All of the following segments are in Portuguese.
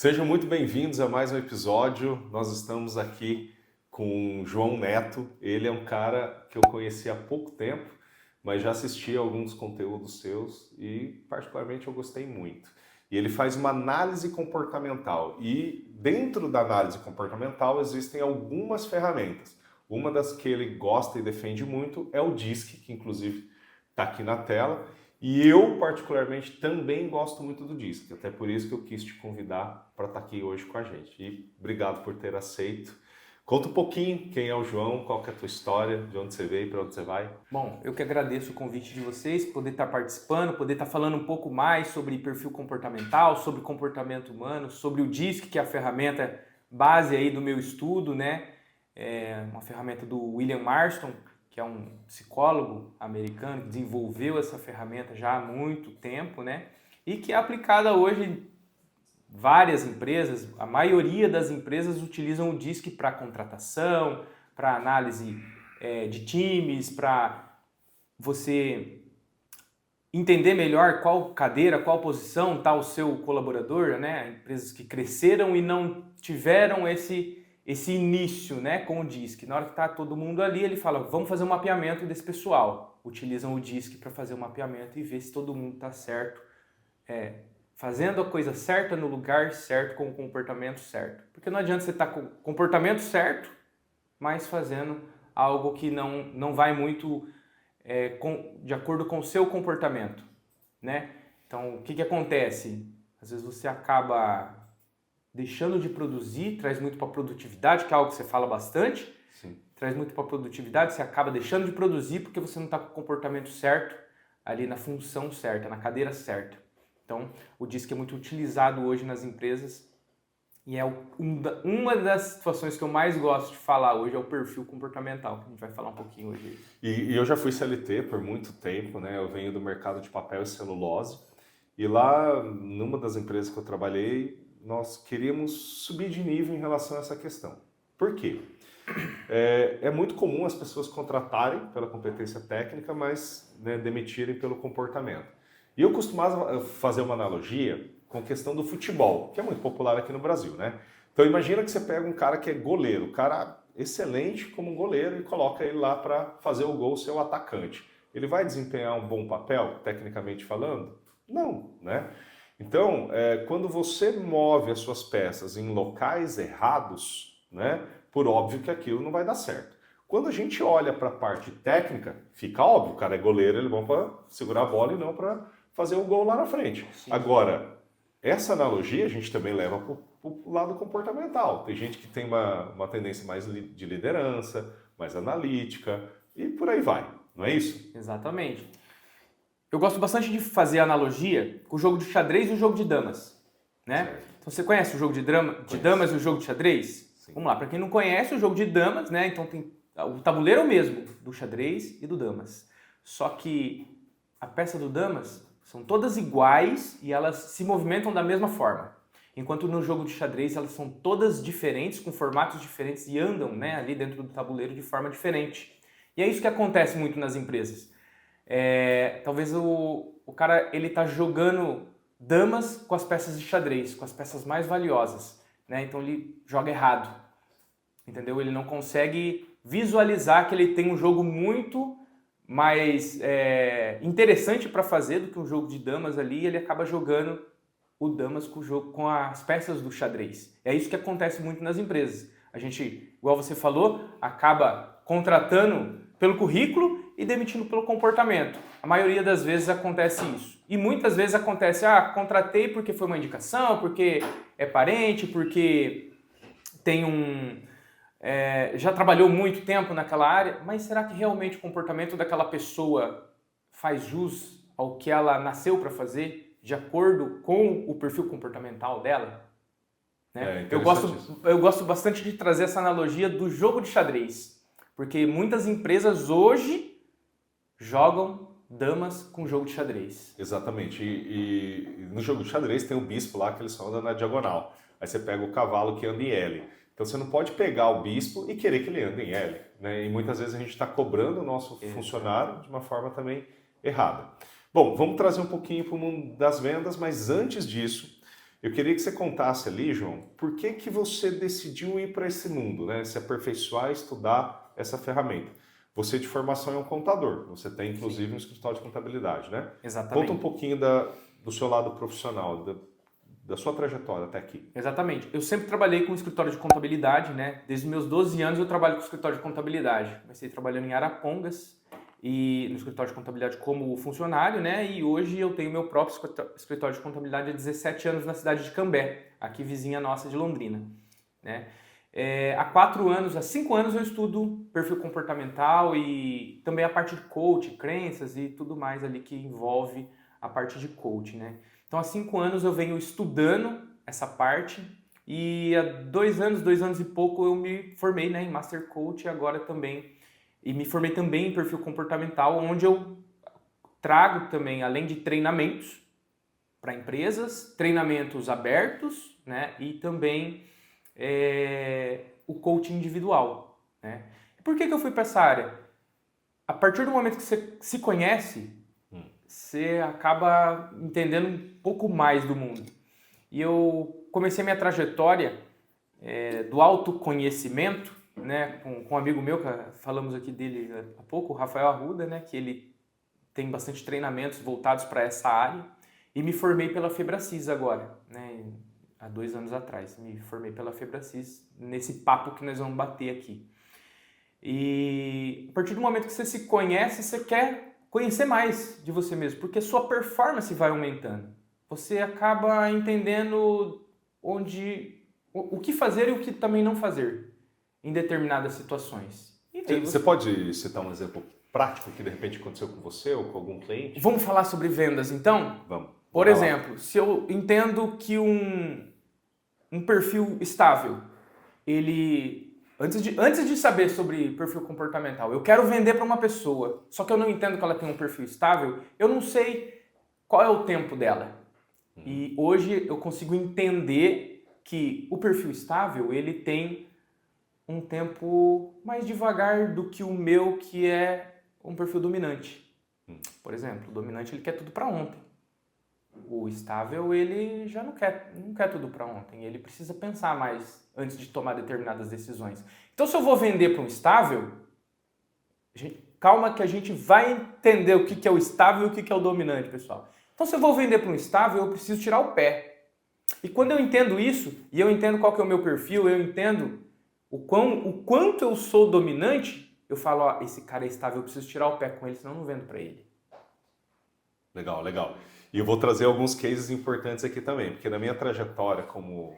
Sejam muito bem-vindos a mais um episódio. Nós estamos aqui com o João Neto. Ele é um cara que eu conheci há pouco tempo, mas já assisti a alguns conteúdos seus e particularmente eu gostei muito. E ele faz uma análise comportamental e dentro da análise comportamental existem algumas ferramentas. Uma das que ele gosta e defende muito é o DISC, que inclusive está aqui na tela. E eu, particularmente, também gosto muito do DISC, até por isso que eu quis te convidar para estar aqui hoje com a gente. E obrigado por ter aceito. Conta um pouquinho quem é o João, qual que é a tua história, de onde você veio e para onde você vai. Bom, eu que agradeço o convite de vocês, poder estar participando, poder estar falando um pouco mais sobre perfil comportamental, sobre comportamento humano, sobre o DISC, que é a ferramenta base aí do meu estudo, né? É uma ferramenta do William Marston, que é um psicólogo americano que desenvolveu essa ferramenta já há muito tempo, né? E que é aplicada hoje em várias empresas. A maioria das empresas utilizam o DISC para contratação, para análise de times, para você entender melhor qual cadeira, qual posição está o seu colaborador, né? Empresas que cresceram e não tiveram esse início, né, com o DISC. Na hora que está todo mundo ali, ele fala, vamos fazer um mapeamento desse pessoal. Utilizam o DISC para fazer o mapeamento e ver se todo mundo está certo, fazendo a coisa certa no lugar certo, com o comportamento certo. Porque não adianta você estar com o comportamento certo, mas fazendo algo que não vai muito de acordo com o seu comportamento, né? Então, o que acontece? Às vezes você acaba deixando de produzir, traz muito para a produtividade, que é algo que você fala bastante. Sim. Traz muito para a produtividade, você acaba deixando de produzir porque você não está com o comportamento certo, ali na função certa, na cadeira certa. Então, o DISC é muito utilizado hoje nas empresas e é uma das situações que eu mais gosto de falar hoje é o perfil comportamental, que a gente vai falar um pouquinho hoje. E eu já fui CLT por muito tempo, né? Eu venho do mercado de papel e celulose. E lá, numa das empresas que eu trabalhei, nós queríamos subir de nível em relação a essa questão. Por quê? É muito comum as pessoas contratarem pela competência técnica, mas demitirem pelo comportamento. E eu costumava fazer uma analogia com a questão do futebol, que é muito popular aqui no Brasil, né? Então imagina que você pega um cara que é goleiro, o cara excelente como um goleiro, e coloca ele lá para fazer o gol, ser o atacante. Ele vai desempenhar um bom papel, tecnicamente falando? Não, né? Então, quando você move as suas peças em locais errados, né, por óbvio que aquilo não vai dar certo. Quando a gente olha para a parte técnica, fica óbvio, o cara é goleiro, ele é bom para segurar a bola e não para fazer o gol lá na frente. Sim. Agora, essa analogia a gente também leva para o lado comportamental. Tem gente que tem uma tendência mais de liderança, mais analítica e por aí vai, não é isso? Exatamente. Eu gosto bastante de fazer analogia com o jogo de xadrez e o jogo de damas, né? Certo. Então você conhece o jogo de damas e o jogo de xadrez? Sim. Vamos lá, para quem não conhece o jogo de damas, né? Então tem o tabuleiro é o mesmo do xadrez e do damas. Só que a peça do damas são todas iguais e elas se movimentam da mesma forma. Enquanto no jogo de xadrez elas são todas diferentes, com formatos diferentes e andam, né, ali dentro do tabuleiro de forma diferente. E é isso que acontece muito nas empresas. Talvez o cara ele tá jogando damas com as peças de xadrez, com as peças mais valiosas, né? Então ele joga errado, entendeu? Ele não consegue visualizar que ele tem um jogo muito mais interessante para fazer do que um jogo de damas ali, e ele acaba jogando o damas com as peças do xadrez. É isso que acontece muito nas empresas. A gente, igual você falou, acaba contratando pelo currículo e demitindo pelo comportamento. A maioria das vezes acontece isso. E muitas vezes acontece, contratei porque foi uma indicação, porque é parente, porque tem já trabalhou muito tempo naquela área, mas será que realmente o comportamento daquela pessoa faz jus ao que ela nasceu para fazer, de acordo com o perfil comportamental dela? Né? Eu gosto bastante de trazer essa analogia do jogo de xadrez, porque muitas empresas hoje jogam damas com jogo de xadrez. Exatamente. E no jogo de xadrez tem o bispo lá que ele só anda na diagonal. Aí você pega o cavalo que anda em L. Então você não pode pegar o bispo e querer que ele ande em L, né? E muitas vezes a gente está cobrando o nosso funcionário de uma forma também errada. Bom, vamos trazer um pouquinho para o mundo das vendas, mas antes disso, Eu queria que você contasse ali, João, por que que você decidiu ir para esse mundo, né? Se aperfeiçoar, estudar essa ferramenta. Você de formação é um contador, você tem inclusive um escritório de contabilidade, né? Conta um Exatamente. pouquinho do seu lado profissional, da sua trajetória até aqui. Exatamente. Eu sempre trabalhei com escritório de contabilidade, né? Desde os meus 12 anos eu trabalho com escritório de contabilidade. Comecei trabalhando em Arapongas e no escritório de contabilidade como funcionário, né? E hoje eu tenho meu próprio escritório de contabilidade há 17 anos na cidade de Cambé, aqui vizinha nossa de Londrina, né? Há 5 anos eu estudo perfil comportamental e também a parte de coach, crenças e tudo mais ali que envolve a parte de coach, né? Então, há 5 anos eu venho estudando essa parte e há 2 anos e pouco eu me formei, né, em Master Coach e agora também, e me formei também em perfil comportamental, onde eu trago também, além de treinamentos para empresas, treinamentos abertos, né, e também o coaching individual, né. Por que que eu fui para essa área? A partir do momento que você se conhece, você acaba entendendo um pouco mais do mundo. E eu comecei minha trajetória do autoconhecimento, né, com um amigo meu, que falamos aqui dele há pouco, o Rafael Arruda, né, que ele tem bastante treinamentos voltados para essa área, e me formei pela Febracis agora, né, há 2 anos atrás. Me formei pela Febracis nesse papo que nós vamos bater aqui. E a partir do momento que você se conhece, você quer conhecer mais de você mesmo, porque sua performance vai aumentando. Você acaba entendendo o que fazer e o que também não fazer em determinadas situações. E daí Você pode citar um exemplo prático que de repente aconteceu com você ou com algum cliente? Vamos falar sobre vendas então? Vamos. Por Bora lá. exemplo, se eu entendo que um perfil estável, ele antes de saber sobre perfil comportamental, eu quero vender para uma pessoa, só que eu não entendo que ela tem um perfil estável, eu não sei qual é o tempo dela. E hoje eu consigo entender que o perfil estável, ele tem um tempo mais devagar do que o meu, que é um perfil dominante. Por exemplo, o dominante ele quer tudo para ontem. O estável, ele já não quer tudo para ontem. Ele precisa pensar mais antes de tomar determinadas decisões. Então, se eu vou vender para um estável, calma que a gente vai entender o que é o estável e o que é o dominante, pessoal. Então, se eu vou vender para um estável, eu preciso tirar o pé. E quando eu entendo isso, e eu entendo qual que é o meu perfil, eu entendo o quanto eu sou dominante, eu falo, ó, esse cara é estável, eu preciso tirar o pé com ele, senão eu não vendo para ele. Legal, legal. E eu vou trazer alguns cases importantes aqui também, porque na minha trajetória como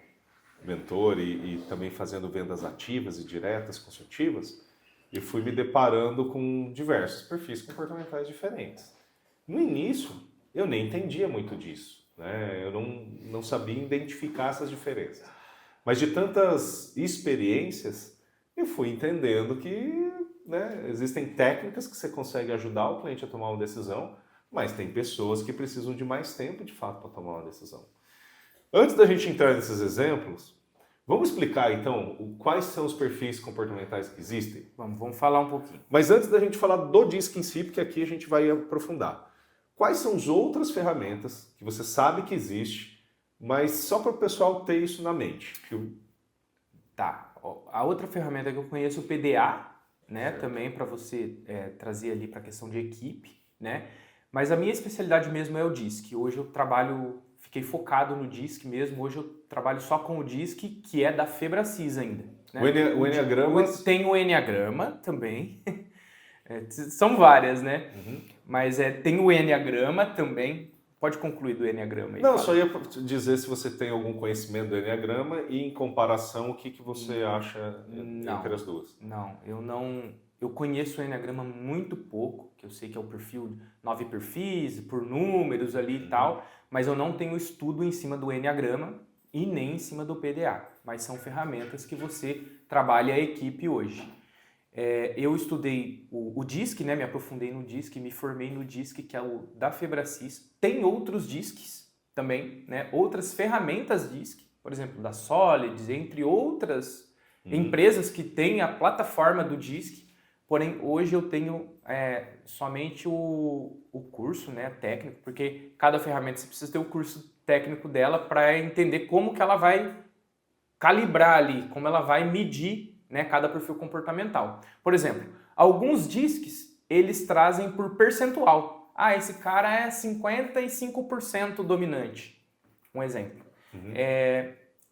mentor e também fazendo vendas ativas e diretas, consultivas, eu fui me deparando com diversos perfis comportamentais diferentes. No início, eu nem entendia muito disso, né? Eu não sabia identificar essas diferenças. Mas de tantas experiências, eu fui entendendo que, né, existem técnicas que você consegue ajudar o cliente a tomar uma decisão, mas tem pessoas que precisam de mais tempo, de fato, para tomar uma decisão. Antes da gente entrar nesses exemplos, vamos explicar, então, quais são os perfis comportamentais que existem? Vamos falar um pouquinho. Mas antes da gente falar do DISC em si, porque aqui a gente vai aprofundar. Quais são as outras ferramentas que você sabe que existe, mas só para o pessoal ter isso na mente? Tá. A outra ferramenta que eu conheço é o PDA, né? Certo. Também para você trazer ali para a questão de equipe, né? Mas a minha especialidade mesmo é o DISC. Hoje eu fiquei focado no DISC mesmo. Hoje eu trabalho só com o DISC, que é da Febracis ainda. Né? O Enneagrama... Tem o Enneagrama também. São várias, né? Mas tem o Enneagrama também. Pode concluir do Enneagrama aí. Não, só ia dizer se você tem algum conhecimento do Enneagrama e, em comparação, o que você acha entre as duas. Não, eu não... Eu conheço o Enneagrama muito pouco, que eu sei que é o perfil, 9 perfis, por números ali e tal, mas eu não tenho estudo em cima do Enneagrama e nem em cima do PDA, mas são ferramentas que você trabalha a equipe hoje. Eu estudei o DISC, né, me aprofundei no DISC, me formei no DISC, que é o da Febracis. Tem outros DISCs também, né, outras ferramentas DISC, por exemplo, da Solids, entre outras empresas que têm a plataforma do DISC, Porém, hoje eu tenho somente o curso, né, técnico, porque cada ferramenta você precisa ter o curso técnico dela para entender como que ela vai calibrar ali, como ela vai medir, né, cada perfil comportamental. Por exemplo, alguns DISCs, eles trazem por percentual. Ah, esse cara é 55% dominante. Um exemplo. Uhum.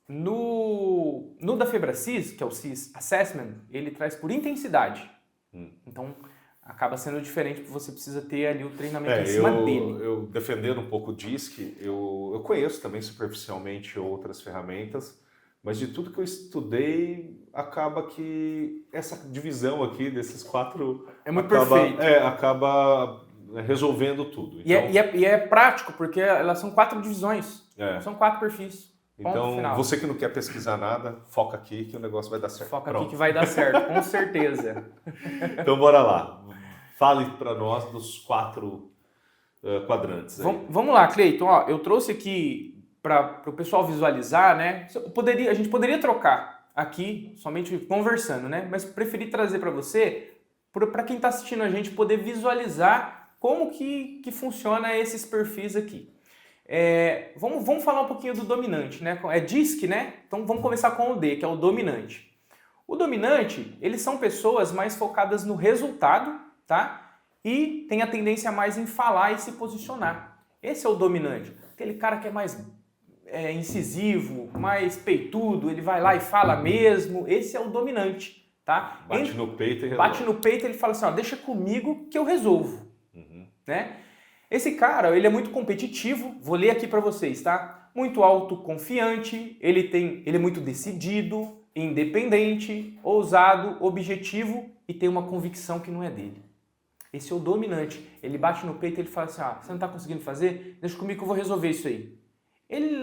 No da FebraCIS, que é o CIS Assessment, ele traz por intensidade. Então, acaba sendo diferente, porque você precisa ter ali o treinamento em cima dele. Eu defendendo um pouco o DISC, eu conheço também superficialmente outras ferramentas, mas de tudo que eu estudei, acaba que essa divisão aqui desses 4 É muito perfeito. acaba resolvendo tudo. Então, e é prático, porque elas são 4 divisões, são 4 perfis. Então, você que não quer pesquisar nada, foca aqui que o negócio vai dar certo. Foca aqui que vai dar certo, com certeza. Então, bora lá. Fale para nós dos 4 quadrantes. Aí. Vamos lá, Cleiton. Ó, eu trouxe aqui para o pessoal visualizar, né? A gente poderia trocar aqui, somente conversando, né? Mas preferi trazer para você, para quem está assistindo a gente poder visualizar como que funciona esses perfis aqui. Vamos falar um pouquinho do dominante, né? É DISC, né? Então vamos começar com o D, que é o dominante. O dominante, eles são pessoas mais focadas no resultado, tá? E tem a tendência mais em falar e se posicionar. Esse é o dominante. Aquele cara que é mais incisivo, mais peitudo, ele vai lá e fala mesmo. Esse é o dominante, tá? Bate no peito e resolve. Bate no peito e ele fala assim, ó, deixa comigo que eu resolvo, né? Esse cara, ele é muito competitivo, vou ler aqui para vocês, tá? Muito autoconfiante, ele é muito decidido, independente, ousado, objetivo e tem uma convicção que não é dele. Esse é o dominante. Ele bate no peito e ele fala assim, você não tá conseguindo fazer? Deixa comigo que eu vou resolver isso aí.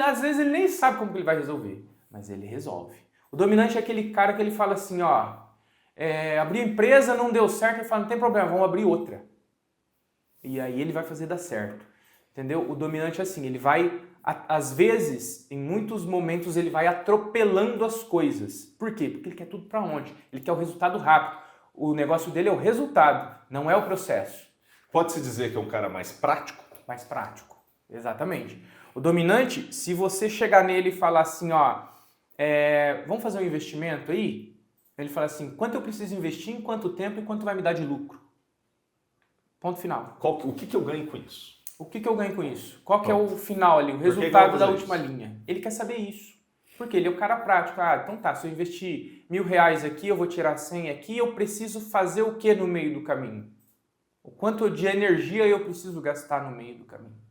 Às vezes ele nem sabe como que ele vai resolver, mas ele resolve. O dominante é aquele cara que ele fala assim, abrir empresa não deu certo, ele fala, não tem problema, vamos abrir outra. E aí ele vai fazer dar certo, entendeu? O dominante é assim, ele vai, às vezes, em muitos momentos, ele vai atropelando as coisas. Por quê? Porque ele quer tudo para onde? Ele quer o resultado rápido. O negócio dele é o resultado, não é o processo. Pode-se dizer que é um cara mais prático? Mais prático, exatamente. O dominante, se você chegar nele e falar assim, vamos fazer um investimento aí? Ele fala assim, quanto eu preciso investir, em quanto tempo e quanto vai me dar de lucro? Ponto final. O que eu ganho com isso? O que eu ganho com isso? Qual que é o final ali, o resultado da última linha? Ele quer saber isso. Porque ele é o cara prático. Então tá, se eu investir R$1.000 aqui, eu vou tirar 100 aqui, eu preciso fazer o que no meio do caminho? O quanto de energia eu preciso gastar no meio do caminho?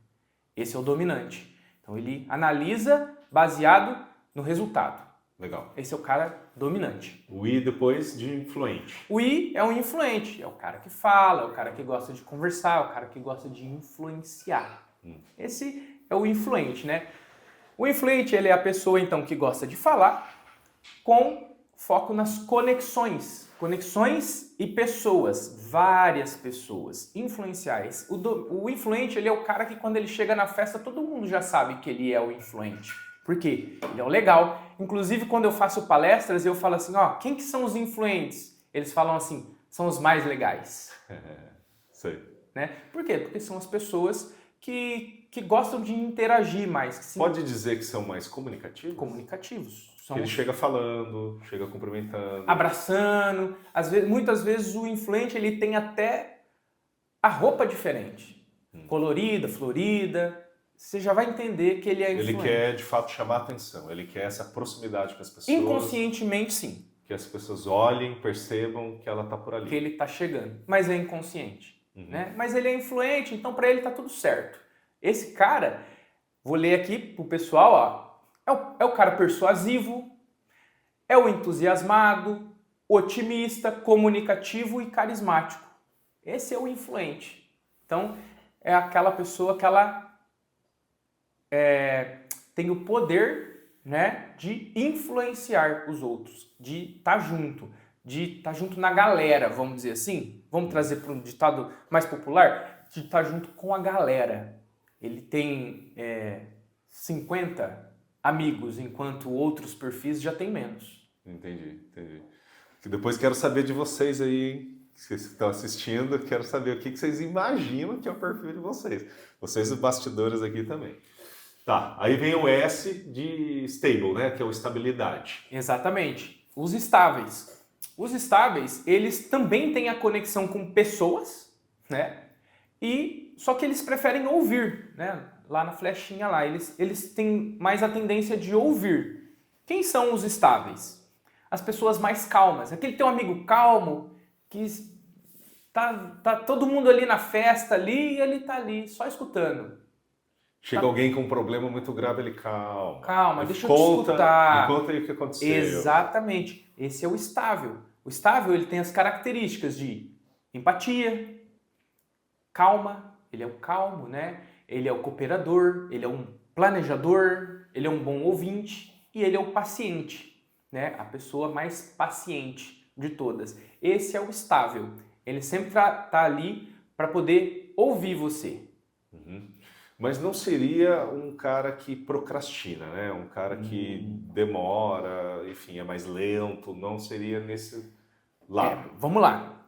Esse é o dominante. Então ele analisa baseado no resultado. Legal. Esse é o cara dominante. O I depois de influente. O I é um influente, é o cara que fala, é o cara que gosta de conversar, é o cara que gosta de influenciar. Esse é o influente, né? O influente, ele é a pessoa, então, que gosta de falar com foco nas conexões. Conexões e pessoas, várias pessoas influenciais. O influente, ele é o cara que quando ele chega na festa, todo mundo já sabe que ele é o influente. Por quê? Ele é o legal. Inclusive, quando eu faço palestras, eu falo assim, quem que são os influentes? Eles falam assim, são os mais legais. Sei. Né? Por quê? Porque são as pessoas que gostam de interagir mais. Pode dizer que são mais comunicativos? Comunicativos. Ele chega falando, chega cumprimentando. Abraçando. Muitas vezes o influente ele tem até a roupa diferente. Colorida, florida. Você já vai entender que ele é influente. Ele quer, de fato, chamar a atenção. Ele quer essa proximidade com as pessoas. Inconscientemente, sim. Que as pessoas olhem, percebam que ela está por ali. Que ele está chegando. Mas é inconsciente. Né? Mas ele é influente, então para ele está tudo certo. Esse cara, vou ler aqui pro pessoal, é o cara persuasivo, é o entusiasmado, otimista, comunicativo e carismático. Esse é o influente. Então, é aquela pessoa que ela tem o poder, né, de influenciar os outros, de estar junto na galera, vamos dizer assim. Vamos trazer para um ditado mais popular, de estar junto com a galera. Ele tem 50 amigos, enquanto outros perfis já tem menos. Entendi. Que depois quero saber de vocês aí, hein? vocês que estão assistindo, quero saber o que vocês imaginam que é o perfil de vocês. Vocês os bastidores aqui também. Tá, aí vem o S de stable, né? Que é o estabilidade. Exatamente. Os estáveis. Os estáveis, eles também têm a conexão com pessoas, né? Só que eles preferem ouvir, né? Lá na flechinha lá, eles têm mais a tendência de ouvir. Quem são os estáveis? As pessoas mais calmas. Aquele teu amigo calmo, que tá todo mundo ali na festa ali e ele tá ali só escutando. Chega alguém com um problema muito grave, ele calma. Calma, deixa eu te escutar. Me conta aí o que aconteceu. Exatamente. Esse é o estável. O estável, ele tem as características de empatia, calma, ele é o calmo, né? Ele é o cooperador, ele é um planejador, ele é um bom ouvinte e ele é o paciente, né? A pessoa mais paciente de todas. Esse é o estável. Ele sempre tá ali para poder ouvir você. Uhum. Mas não seria um cara que procrastina, né? Um cara que demora, enfim, é mais lento, não seria nesse lado. Vamos lá.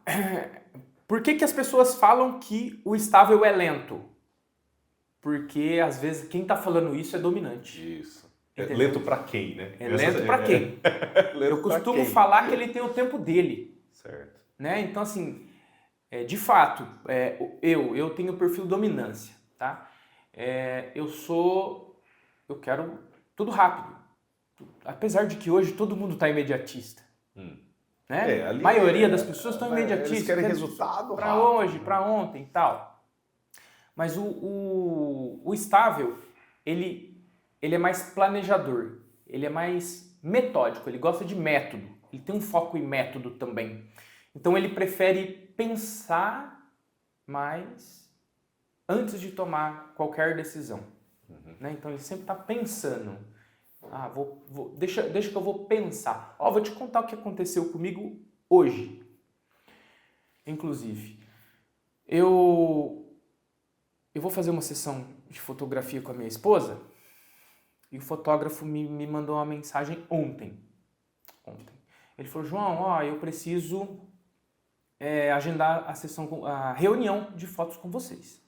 Por que as pessoas falam que o estável é lento? Porque, às vezes, quem está falando isso é dominante. Isso. Entendeu? Lento para quem, né? É lento para quem? Eu costumo falar que ele tem o tempo dele. Certo. Né? Então, assim, de fato, eu tenho o perfil dominância, tá? Eu quero tudo rápido. Apesar de que hoje todo mundo está imediatista. Né? A maioria das pessoas estão imediatistas. Eles querem resultado para hoje, para ontem e tal. Mas o estável, ele é mais planejador, ele é mais metódico, ele gosta de método, ele tem um foco em método também. Então ele prefere pensar mais antes de tomar qualquer decisão. Né? Então ele sempre está pensando. Deixa que eu vou pensar. Vou te contar o que aconteceu comigo hoje. Inclusive, eu vou fazer uma sessão de fotografia com a minha esposa e o fotógrafo me mandou uma mensagem ontem. Ele falou, João, eu preciso agendar a reunião de fotos com vocês.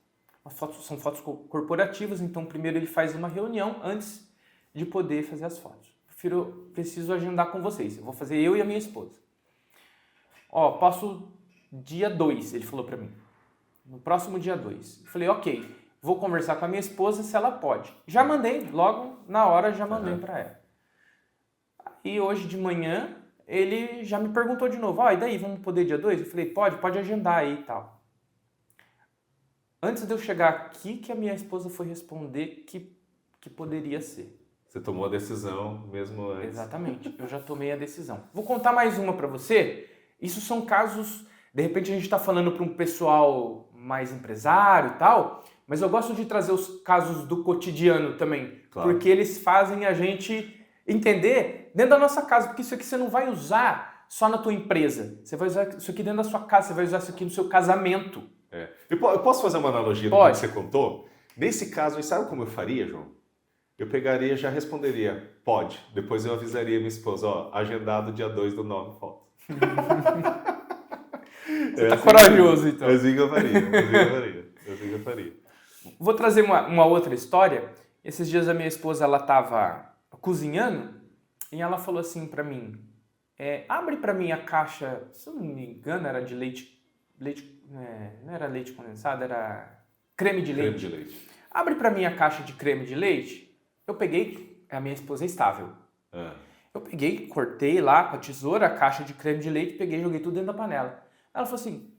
São fotos corporativas, então primeiro ele faz uma reunião antes de poder fazer as fotos. Preciso agendar com vocês. Eu vou fazer eu e a minha esposa. Posso dia 2, ele falou pra mim. No próximo dia 2. Eu falei, ok, vou conversar com a minha esposa se ela pode. Já mandei, logo na hora já mandei pra ela. E hoje de manhã, ele já me perguntou de novo, e daí, vamos poder dia 2? Eu falei, pode agendar aí e tal. Antes de eu chegar aqui, que a minha esposa foi responder que poderia ser. Você tomou a decisão mesmo antes. Exatamente, eu já tomei a decisão. Vou contar mais uma para você. Isso são casos, de repente a gente está falando para um pessoal mais empresário e tal, mas eu gosto de trazer os casos do cotidiano também, claro. Porque eles fazem a gente entender dentro da nossa casa, porque isso aqui você não vai usar só na tua empresa, você vai usar isso aqui dentro da sua casa, você vai usar isso aqui no seu casamento. Eu posso fazer uma analogia do que você contou? Nesse caso, sabe como eu faria, João? Eu pegaria e já responderia, pode. Depois eu avisaria minha esposa, agendado dia 2 do 9 fotos. Você tá corajoso, então. É assim que eu faria. Vou trazer uma outra história. Esses dias a minha esposa, ela tava cozinhando e ela falou assim pra mim, abre pra mim a caixa, se eu não me engano, era de leite não era leite condensado, era creme de leite. Abre pra mim a caixa de creme de leite. Eu peguei, a minha esposa é estável. Eu peguei, cortei lá com a tesoura a caixa de creme de leite, peguei e joguei tudo dentro da panela. Ela falou assim,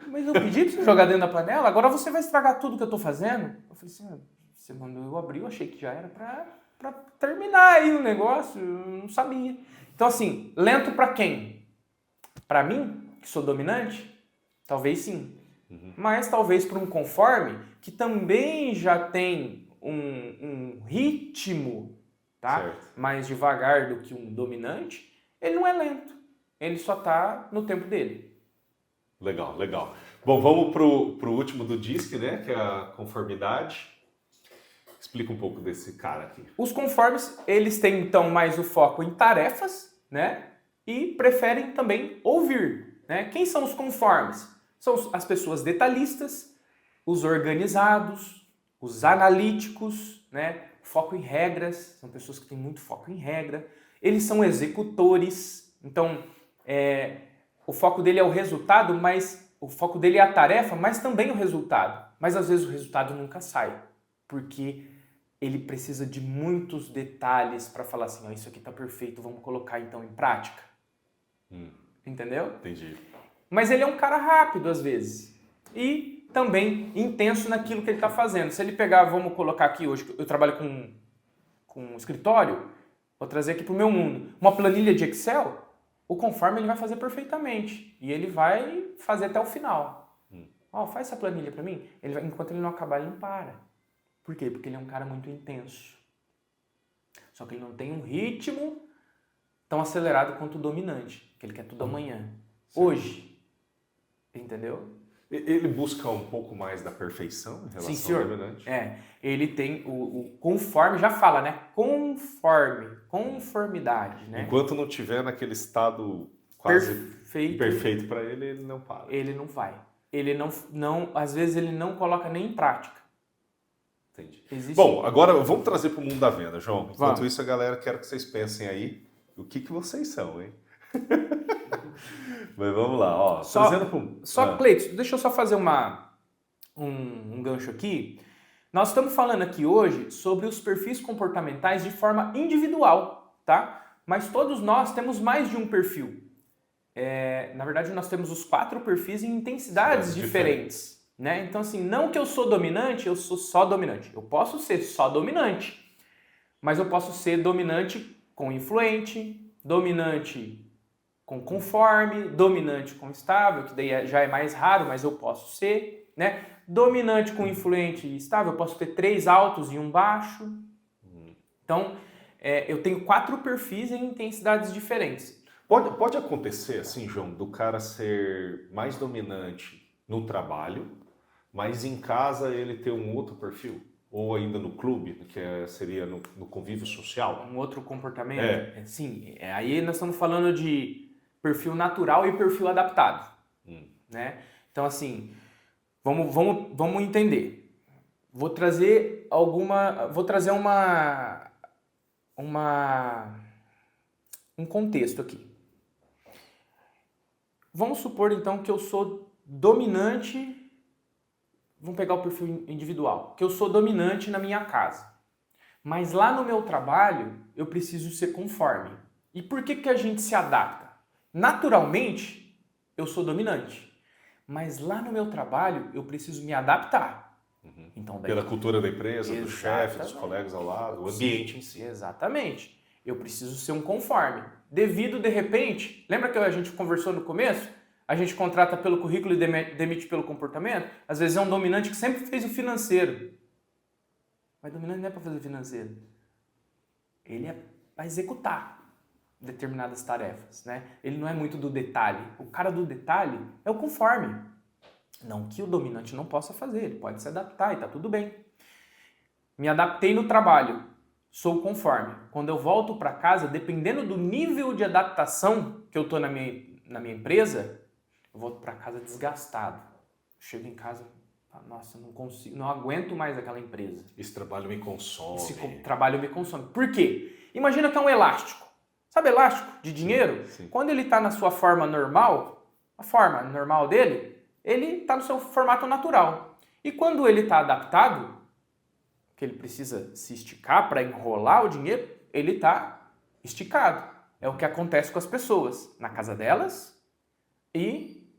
mas eu pedi pra você jogar dentro da panela, agora você vai estragar tudo que eu tô fazendo? Eu falei assim, você mandou eu abrir, eu achei que já era pra terminar aí o negócio, eu não sabia. Então assim, lento pra quem? Pra mim, que sou dominante? Talvez sim. Mas talvez para um conforme que também já tem um ritmo, tá? Certo. Mais devagar do que um dominante, ele não é lento. Ele só está no tempo dele. Legal. Bom, vamos pro último do DISC, né? Que é a conformidade. Explica um pouco desse cara aqui. Os conformes, eles têm então mais o foco em tarefas, né? e preferem também ouvir, né? Quem são os conformes? São as pessoas detalhistas, os organizados, os analíticos, né? Foco em regras, são pessoas que têm muito foco em regra. Eles são executores, então o foco dele é o resultado, mas o foco dele é a tarefa, mas também o resultado. Mas às vezes o resultado nunca sai, porque ele precisa de muitos detalhes para falar assim, ó, isso aqui está perfeito, vamos colocar então em prática. Entendeu? Entendi. Mas ele é um cara rápido às vezes e também intenso naquilo que ele está fazendo. Se ele pegar, vamos colocar aqui hoje, eu trabalho com um escritório, vou trazer aqui para o meu mundo, uma planilha de Excel, o conforme ele vai fazer perfeitamente e ele vai fazer até o final. Ó, faz essa planilha para mim. Enquanto ele não acabar, ele não para. Por quê? Porque ele é um cara muito intenso. Só que ele não tem um ritmo tão acelerado quanto o dominante, que ele quer tudo amanhã. Sim. Hoje. Entendeu? Ele busca um pouco mais da perfeição em relação Sim, senhor. ao dominante? Ele tem o conforme, já fala, né? Conformidade, né? Enquanto não tiver naquele estado quase Perfeito. perfeito para ele, ele não para. Ele não vai. Ele não, às vezes ele não coloca nem em prática. Entendi. Existe... Bom, agora vamos trazer para o mundo da venda, João. Enquanto Vamos. isso, a galera, quero que vocês pensem aí o que vocês são, hein? Mas vamos lá, ó. Cleiton, deixa eu só fazer um gancho aqui. Nós estamos falando aqui hoje sobre os perfis comportamentais de forma individual, tá? Mas todos nós temos mais de um perfil. Na verdade, nós temos os 4 perfis em intensidades diferentes, né? Então, assim, não que eu sou dominante, eu sou só dominante. Eu posso ser só dominante, mas eu posso ser dominante com influente, dominante com conforme, dominante com estável, que daí já é mais raro, mas eu posso ser, né? Dominante com influente e estável, eu posso ter 3 altos e um baixo. Então, eu tenho 4 perfis em intensidades diferentes. Pode acontecer, assim, João, do cara ser mais dominante no trabalho, mas em casa ele ter um outro perfil? Ou ainda no clube, que seria no convívio social? Um outro comportamento? Sim, aí nós estamos falando de perfil natural e perfil adaptado, né? Então, assim, vamos entender. Vou trazer um contexto aqui. Vamos supor, então, que eu sou dominante. Vamos pegar o perfil individual. Que eu sou dominante na minha casa. Mas lá no meu trabalho, eu preciso ser conforme. E por que a gente se adapta? Naturalmente, eu sou dominante. Mas lá no meu trabalho, eu preciso me adaptar. Então, Pela cultura da empresa, do chefe, dos colegas ao lado, o ambiente em si. Exatamente. Eu preciso ser um conforme. Devido, de repente, lembra que a gente conversou no começo? A gente contrata pelo currículo e demite pelo comportamento? Às vezes é um dominante que sempre fez o financeiro. Mas dominante não é para fazer o financeiro. Ele é para executar determinadas tarefas, né? Ele não é muito do detalhe. O cara do detalhe é o conforme. Não que o dominante não possa fazer, ele pode se adaptar e tá tudo bem. Me adaptei no trabalho, sou conforme. Quando eu volto para casa, dependendo do nível de adaptação que eu tô na minha empresa, eu volto para casa desgastado. Chego em casa, nossa, não aguento mais aquela empresa. Esse trabalho me consome. Esse trabalho me consome. Por quê? Imagina que é um elástico. Sabe elástico de dinheiro? Sim. Quando ele está na sua forma normal, a forma normal dele, ele está no seu formato natural. E quando ele está adaptado, que ele precisa se esticar para enrolar o dinheiro, ele está esticado. É o que acontece com as pessoas na casa delas e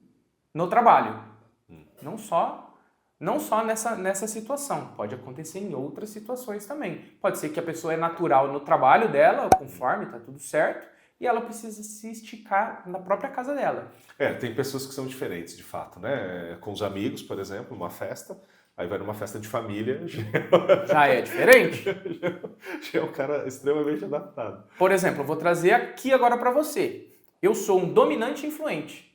no trabalho. Não só nessa situação. Pode acontecer em outras situações também. Pode ser que a pessoa é natural no trabalho dela, conforme, está tudo certo, e ela precisa se esticar na própria casa dela. Tem pessoas que são diferentes, de fato, né? Com os amigos, por exemplo, uma festa, aí vai numa festa de família. Já é diferente? Já é um cara extremamente adaptado. Por exemplo, eu vou trazer aqui agora para você. Eu sou um dominante influente.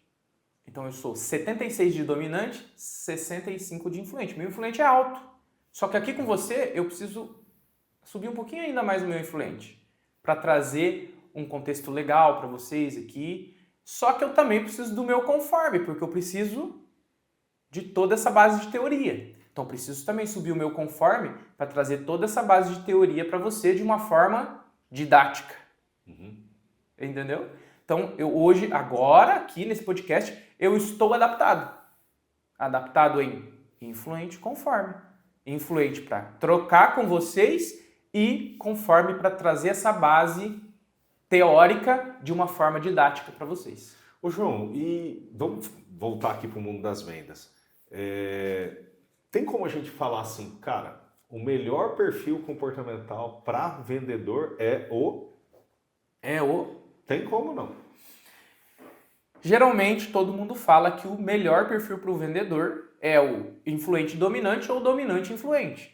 Então eu sou 76 de dominante, 65 de influente. Meu influente é alto. Só que aqui com você eu preciso subir um pouquinho ainda mais o meu influente para trazer um contexto legal para vocês aqui, só que eu também preciso do meu conforme, porque eu preciso de toda essa base de teoria. Então, preciso também subir o meu conforme para trazer toda essa base de teoria para você de uma forma didática. Entendeu? Então, eu hoje, agora, aqui nesse podcast, eu estou adaptado. Adaptado em influente conforme. Influente para trocar com vocês e conforme para trazer essa base teórica de uma forma didática para vocês. Ô João, e vamos voltar aqui para o mundo das vendas. Tem como a gente falar assim, cara, o melhor perfil comportamental para vendedor é o... Tem como não? Geralmente, todo mundo fala que o melhor perfil para o vendedor é o influente dominante ou dominante influente.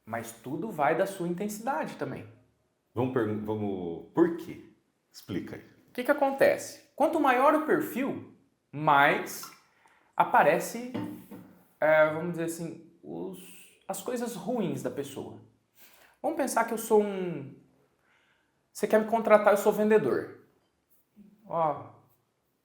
Mas tudo vai da sua intensidade também. Vamos... Por quê? Explica aí. O que acontece? Quanto maior o perfil, mais aparece, vamos dizer assim, as coisas ruins da pessoa. Vamos pensar que eu sou Você quer me contratar, eu sou vendedor. Ó,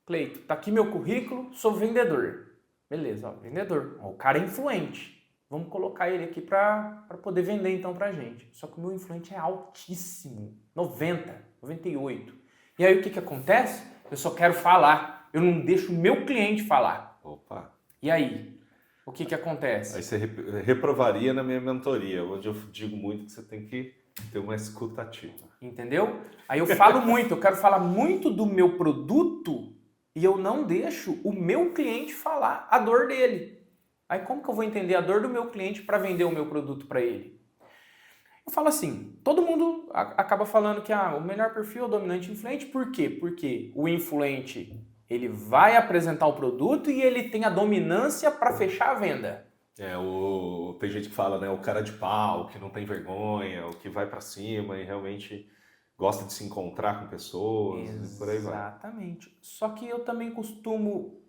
Cleito, tá aqui meu currículo, sou vendedor. Beleza, ó, vendedor. Ó, o cara é influente. Vamos colocar ele aqui para poder vender então pra gente. Só que o meu influente é altíssimo. 90, 98. E aí o que acontece? Eu só quero falar. Eu não deixo o meu cliente falar. Opa. E aí? O que acontece? Aí você reprovaria na minha mentoria, onde eu digo muito que você tem que ter uma escuta ativa. Entendeu? Aí eu falo muito, eu quero falar muito do meu produto e eu não deixo o meu cliente falar a dor dele. Aí como que eu vou entender a dor do meu cliente para vender o meu produto para ele? Eu falo assim, todo mundo acaba falando que o melhor perfil é o dominante influente. Por quê? Porque o influente, ele vai apresentar o produto e ele tem a dominância para fechar a venda. Tem gente que fala, né, o cara de pau, que não tem vergonha, o que vai para cima e realmente gosta de se encontrar com pessoas e por aí vai. Exatamente. Só que eu também costumo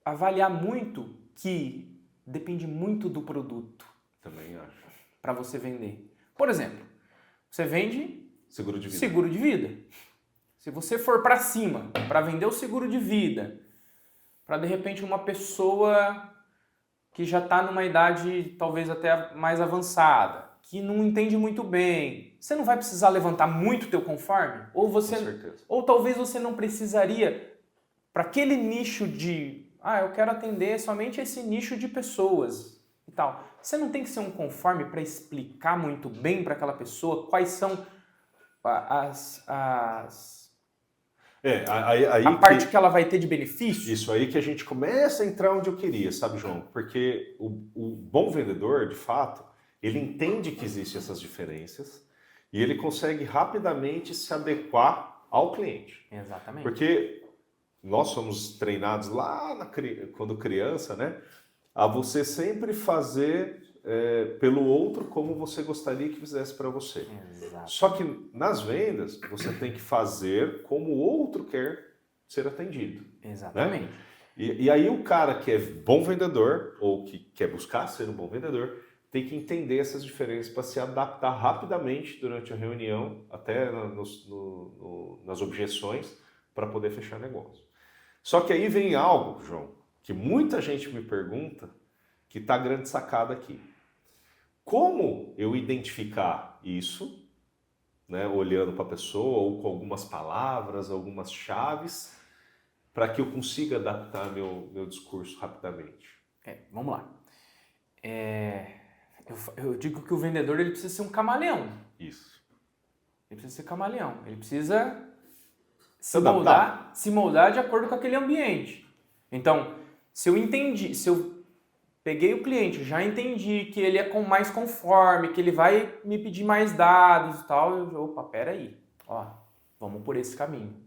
avaliar muito que depende muito do produto. Também acho. Para você vender. Por exemplo, você vende seguro de vida. Seguro de vida. Se você for para cima para vender o seguro de vida, para de repente uma pessoa que já está numa idade talvez até mais avançada, que não entende muito bem, você não vai precisar levantar muito o teu conforme? Ou você, com certeza. Ou talvez você não precisaria para aquele nicho de, eu quero atender somente esse nicho de pessoas e tal. Você não tem que ser um conforme para explicar muito bem para aquela pessoa quais são a parte que ela vai ter de benefício? Isso aí que a gente começa a entrar onde eu queria, sabe, João? Porque o bom vendedor, de fato, ele entende que existem essas diferenças e ele consegue rapidamente se adequar ao cliente. Exatamente. Porque nós somos treinados lá quando criança, né? A você sempre fazer pelo outro como você gostaria que fizesse para você. Exato. Só que nas vendas, você tem que fazer como o outro quer ser atendido. Exatamente. Né? E aí o cara que é bom vendedor, ou que quer buscar ser um bom vendedor, tem que entender essas diferenças para se adaptar rapidamente durante a reunião, até nas objeções, para poder fechar negócio. Só que aí vem algo, João, que muita gente me pergunta, que está a grande sacada aqui. Como eu identificar isso, né, olhando para a pessoa, ou com algumas palavras, algumas chaves, para que eu consiga adaptar meu discurso rapidamente? Vamos lá. Eu digo que o vendedor ele precisa ser um camaleão. Isso. Ele precisa ser camaleão. Ele precisa Se moldar de acordo com aquele ambiente. Então, se eu peguei o cliente, já entendi que ele é mais conforme, que ele vai me pedir mais dados e tal, peraí, vamos por esse caminho.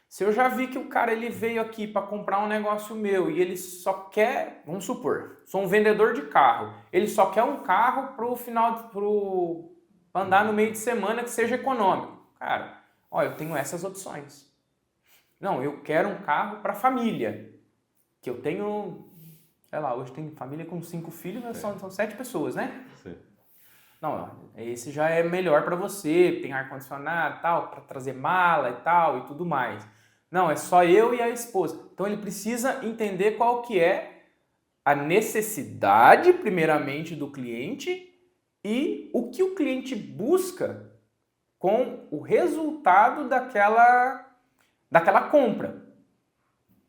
Se eu já vi que o cara ele veio aqui para comprar um negócio meu e ele só quer, vamos supor, sou um vendedor de carro, ele só quer um carro para andar no meio de semana que seja econômico. Cara, eu tenho essas opções. Não, eu quero um carro para família, que eu tenho, sei lá, hoje tem família com 5 filhos, mas são 7 pessoas, né? Sim. Não, esse já é melhor para você, tem ar-condicionado, tal, para trazer mala e tal e tudo mais. Não, é só eu e a esposa. Então ele precisa entender qual que é a necessidade, primeiramente, do cliente e o que o cliente busca com o resultado daquela compra.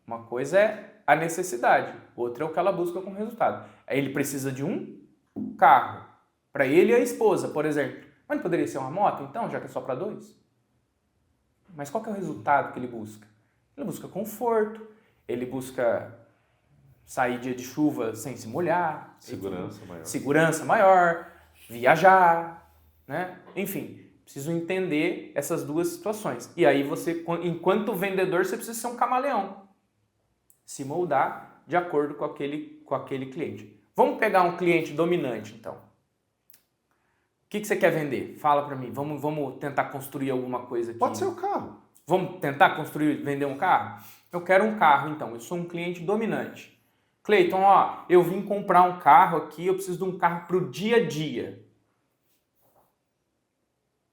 Uma coisa é a necessidade, outra é o que ela busca com o resultado. Aí ele precisa de um carro, para ele e a esposa, por exemplo. Mas não poderia ser uma moto, então, já que é só para dois? Mas qual que é o resultado que ele busca? Ele busca conforto, ele busca sair dia de chuva sem se molhar. Segurança maior, viajar, né? Enfim, preciso entender essas duas situações. E aí você, enquanto vendedor, você precisa ser um camaleão. Se moldar de acordo com aquele cliente. Vamos pegar um cliente dominante, então. O que você quer vender? Fala para mim. Vamos tentar construir alguma coisa aqui. Pode ser o carro. Vamos tentar vender um carro? Eu quero um carro, então. Eu sou um cliente dominante. Cleiton, ó, eu vim comprar um carro aqui, eu preciso de um carro para o dia a dia.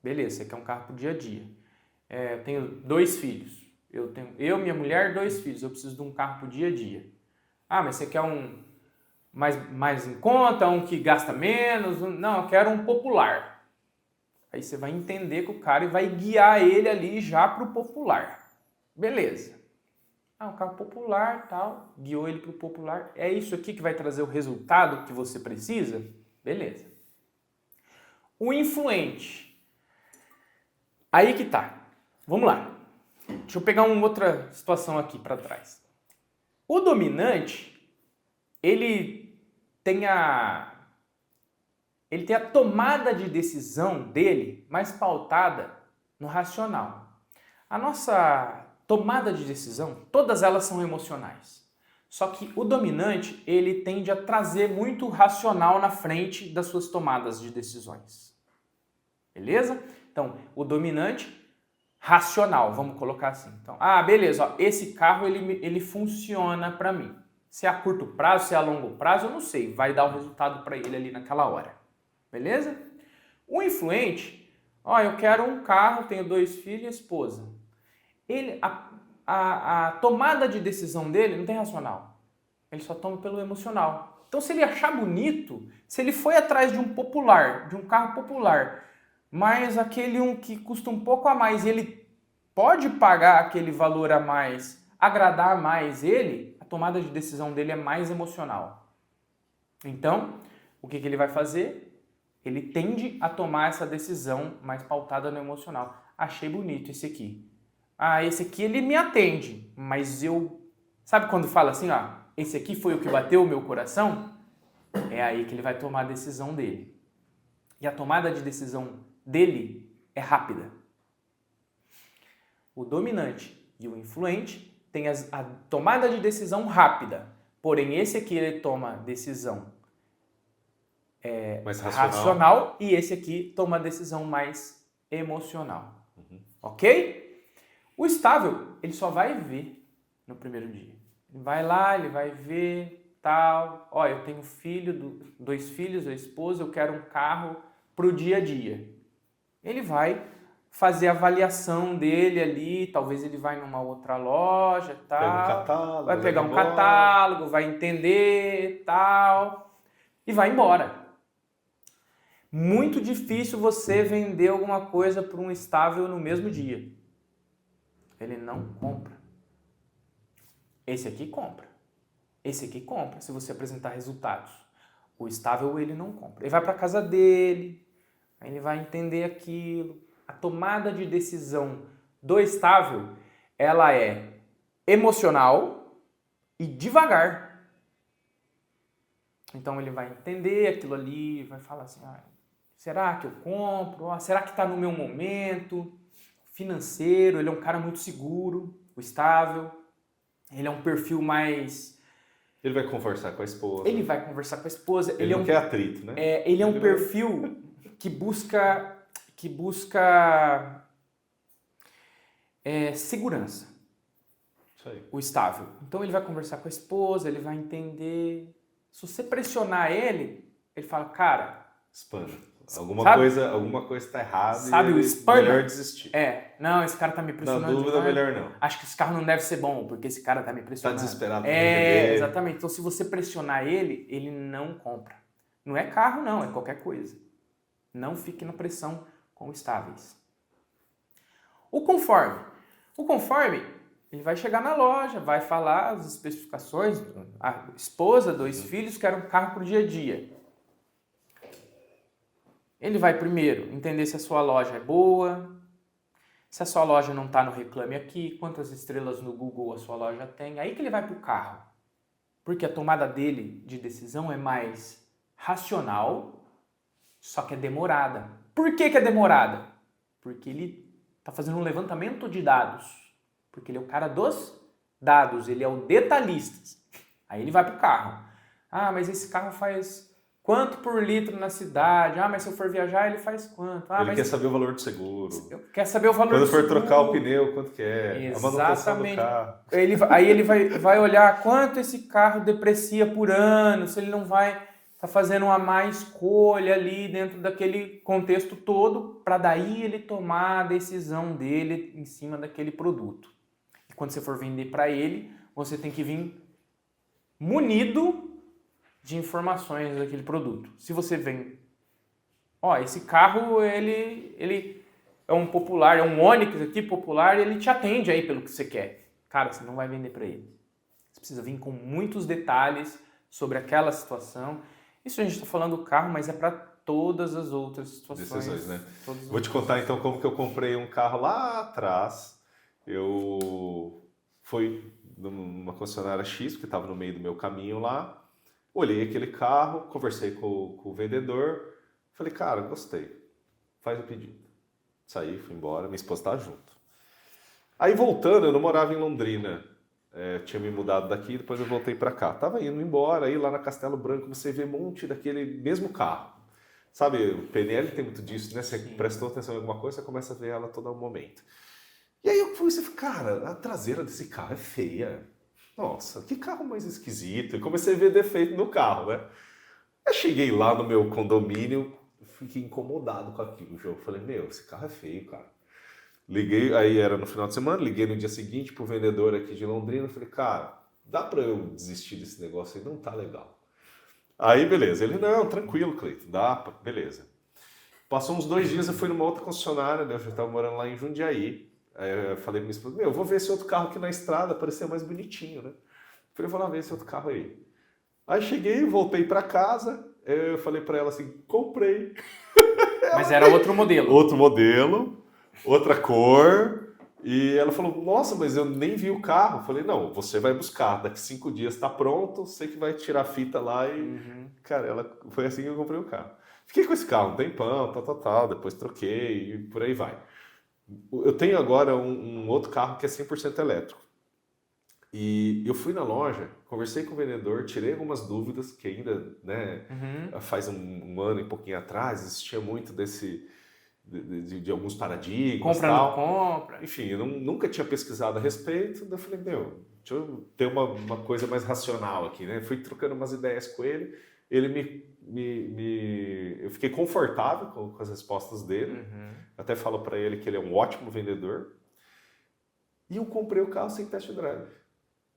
Beleza, você quer um carro para o dia a dia. Eu tenho 2 filhos. Minha mulher, 2 filhos. Eu preciso de um carro para o dia a dia. Ah, mas você quer um mais em conta, um que gasta menos? Não, eu quero um popular. Aí você vai entender com o cara e vai guiar ele ali já para o popular. Beleza. Um carro popular, tal, guiou ele para o popular. É isso aqui que vai trazer o resultado que você precisa? Beleza. O influente. Aí que tá. Vamos lá. Deixa eu pegar uma outra situação aqui para trás. O dominante, ele tem a tomada de decisão dele mais pautada no racional. A nossa tomada de decisão, todas elas são emocionais. Só que o dominante, ele tende a trazer muito racional na frente das suas tomadas de decisões. Beleza? Então, o dominante, racional, vamos colocar assim. Então, beleza, ó, esse carro ele funciona para mim. Se é a curto prazo, se é a longo prazo, eu não sei. Vai dar o resultado para ele ali naquela hora. Beleza? O influente, eu quero um carro, tenho 2 filhos e esposa. A tomada de decisão dele não tem racional. Ele só toma pelo emocional. Então, se ele achar bonito, se ele foi atrás de um popular, de um carro popular, mas aquele um que custa um pouco a mais, ele pode pagar aquele valor a mais, agradar mais ele, a tomada de decisão dele é mais emocional. Então, o que ele vai fazer? Ele tende a tomar essa decisão mais pautada no emocional. Achei bonito esse aqui. Esse aqui ele me atende, mas sabe quando fala assim, esse aqui foi o que bateu o meu coração? É aí que ele vai tomar a decisão dele. E a tomada de decisão dele é rápida. O dominante e o influente têm a tomada de decisão rápida, porém esse aqui ele toma decisão mais racional e esse aqui toma decisão mais emocional. Ok? O estável, ele só vai ver no primeiro dia. Ele vai lá, ele vai ver, tal. Eu tenho 2 filhos, a esposa, eu quero um carro para o dia a dia. Ele vai fazer a avaliação dele ali, talvez ele vai numa outra loja, tal. Vai pegar um catálogo, vai entender, tal, e vai embora. Muito difícil você vender alguma coisa para um estável no mesmo dia. Ele não compra. Esse aqui compra. Esse aqui compra, se você apresentar resultados. O estável, ele não compra. Ele vai para a casa dele, aí ele vai entender aquilo. A tomada de decisão do estável, ela é emocional e devagar. Então, ele vai entender aquilo ali, vai falar assim, será que eu compro? Será que está no meu momento? Financeiro, ele é um cara muito seguro, o estável, ele é um perfil mais... Ele vai conversar com a esposa. Ele não quer atrito, né? Ele é um perfil que busca segurança. Isso aí. O estável. Então ele vai conversar com a esposa, ele vai entender. Se você pressionar ele, ele fala, cara... Alguma coisa está errada sabe, e o spammer? melhor desistir. Não, esse cara tá me Na pressionando dúvida, demais. melhor não. Acho que esse carro não deve ser bom, porque esse cara tá me Tá pressionando. desesperado para vender. Exatamente. Então, se você pressionar ele, ele não compra. Não é carro, não, é qualquer coisa. Não fique na pressão com estáveis. O conforme. O conforme, ele vai chegar na loja, vai falar as especificações. A esposa, 2 filhos, quer um carro pro dia a dia. Ele vai primeiro entender se a sua loja é boa, se a sua loja não está no Reclame Aqui, quantas estrelas no Google a sua loja tem. Aí que ele vai para o carro. Porque a tomada dele de decisão é mais racional, só que é demorada. Por que é demorada? Porque ele está fazendo um levantamento de dados. Porque ele é o cara dos dados, ele é o detalhista. Aí ele vai para o carro. Ah, mas esse carro faz quanto por litro na cidade? Ah, mas se eu for viajar, ele faz quanto? Ah, ele quer saber o valor do seguro. Quer saber o valor Quando do for seguro. trocar o pneu, quanto que é? Exatamente. A manutenção do carro. Aí ele vai olhar quanto esse carro deprecia por ano, se ele não vai estar fazendo uma má escolha ali dentro daquele contexto todo, para daí ele tomar a decisão dele em cima daquele produto. E quando você for vender para ele, você tem que vir munido de informações daquele produto. Se você vem, esse carro ele é um popular, é um Onix aqui popular, e ele te atende aí pelo que você quer. Cara, você não vai vender para ele. Você precisa vir com muitos detalhes sobre aquela situação. Isso a gente está falando do carro, mas é para todas as outras situações. Decisões, né? Vou te contar então como que eu comprei um carro lá atrás. Eu fui numa concessionária X, que estava no meio do meu caminho lá. Olhei aquele carro, conversei com o vendedor, falei, cara, gostei, faz o pedido. Saí, fui embora, minha esposa estava junto. Aí voltando, eu não morava em Londrina, tinha me mudado daqui, depois eu voltei para cá. Tava indo embora, aí lá na Castelo Branco você vê um monte daquele mesmo carro. Sabe, o PNL tem muito disso, né? Você prestou atenção em alguma coisa, você começa a ver ela a todo momento. E aí eu fui assim, cara, a traseira desse carro é feia. Nossa, que carro mais esquisito. E comecei a ver defeito no carro, né? Eu cheguei lá no meu condomínio, fiquei incomodado com aquilo. Eu falei, esse carro é feio, cara. Liguei, aí era no final de semana, liguei no dia seguinte pro vendedor aqui de Londrina. Falei, cara, dá pra eu desistir desse negócio aí? Não tá legal. Aí, beleza. Ele, não, tranquilo, Cleiton, beleza. Passou uns 2 dias, eu fui numa outra concessionária, né? Eu já tava morando lá em Jundiaí. Aí eu falei pra minha esposa, eu vou ver esse outro carro aqui na estrada, parecia mais bonitinho, né? Falei, vou lá ver esse outro carro aí. Aí cheguei, voltei pra casa, eu falei pra ela assim, comprei. Mas era outro modelo. Outro modelo, outra cor. E ela falou, nossa, mas eu nem vi o carro. Eu falei, não, você vai buscar, daqui 5 dias tá pronto, você que vai tirar a fita lá e... Cara, foi assim que eu comprei o carro. Fiquei com esse carro um tempão, tal, depois troquei e por aí vai. Eu tenho agora um outro carro que é 100% elétrico. E eu fui na loja, conversei com o vendedor, tirei algumas dúvidas, que ainda, né, faz um ano e pouquinho atrás, existia muito de alguns paradigmas. Compra, tal. não compra. Enfim, eu nunca tinha pesquisado a respeito, daí eu falei, deixa eu ter uma coisa mais racional aqui, né? Fui trocando umas ideias com ele, ele eu fiquei confortável com as respostas dele. Até falo para ele que ele é um ótimo vendedor. E eu comprei o carro sem test drive.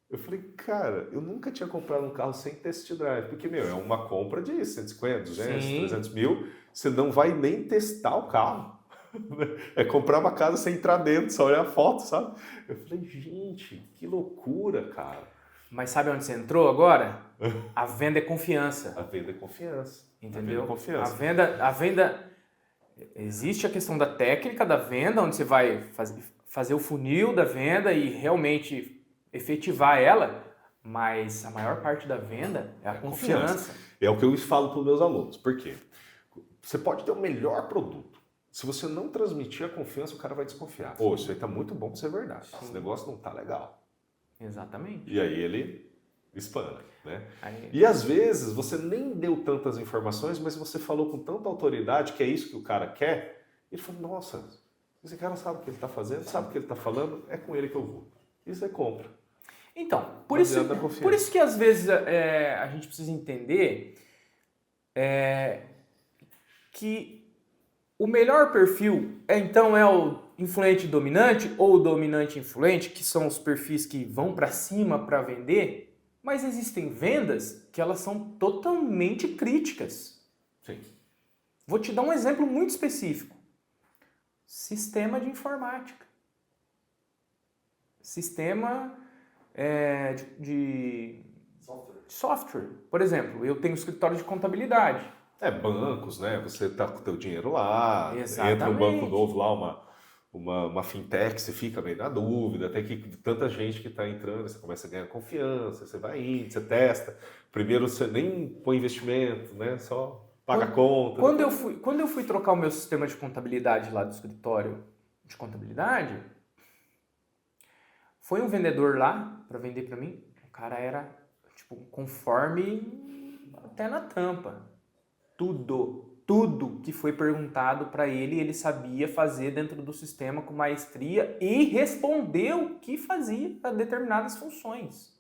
Eu falei, cara, eu nunca tinha comprado um carro sem test drive, porque, é uma compra de 150, 200, 300 mil, você não vai nem testar o carro. É comprar uma casa sem entrar dentro, só olhar a foto, sabe? Eu falei, gente, que loucura, cara. Mas sabe onde você entrou agora? A venda é confiança. A venda é confiança. Entendeu? A venda é confiança. A venda... Existe a questão da técnica da venda, onde você vai fazer o funil da venda e realmente efetivar ela, mas a maior parte da venda é a confiança. É o que eu falo para os meus alunos. Por quê? Você pode ter o melhor produto. Se você não transmitir a confiança, o cara vai desconfiar. Pô, isso aí tá muito bom para ser verdade. Sim. Esse negócio não tá legal. Exatamente. E aí ele espana, né? E às vezes você nem deu tantas informações, mas você falou com tanta autoridade que é isso que o cara quer. Ele falou, nossa, esse cara sabe o que ele está fazendo, sabe o que ele está falando, é com ele que eu vou. Isso é compra. Então, por isso que às vezes a gente precisa entender que O melhor perfil então é o influente dominante ou o dominante influente, que são os perfis que vão para cima para vender, mas existem vendas que elas são totalmente críticas. Sim. Vou te dar um exemplo muito específico. Sistema de informática. Sistema de software. Por exemplo, eu tenho um escritório de contabilidade. Bancos, né? Você tá com o teu dinheiro lá, entra um banco Exatamente. novo lá, uma fintech, você fica meio na dúvida, até que tanta gente que está entrando, você começa a ganhar confiança, você vai indo, você testa. Primeiro você nem põe investimento, né? Só paga a conta. Quando eu fui trocar o meu sistema de contabilidade lá do escritório de contabilidade, foi um vendedor lá para vender para mim. O cara era tipo conforme até na tampa. Tudo que foi perguntado para ele, ele sabia fazer dentro do sistema com maestria e respondeu que fazia para determinadas funções.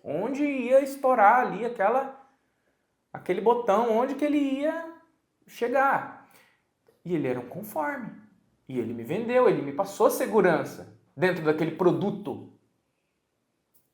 Onde ia estourar ali aquele botão, onde que ele ia chegar. E ele era um conforme. E ele me vendeu, ele me passou segurança dentro daquele produto.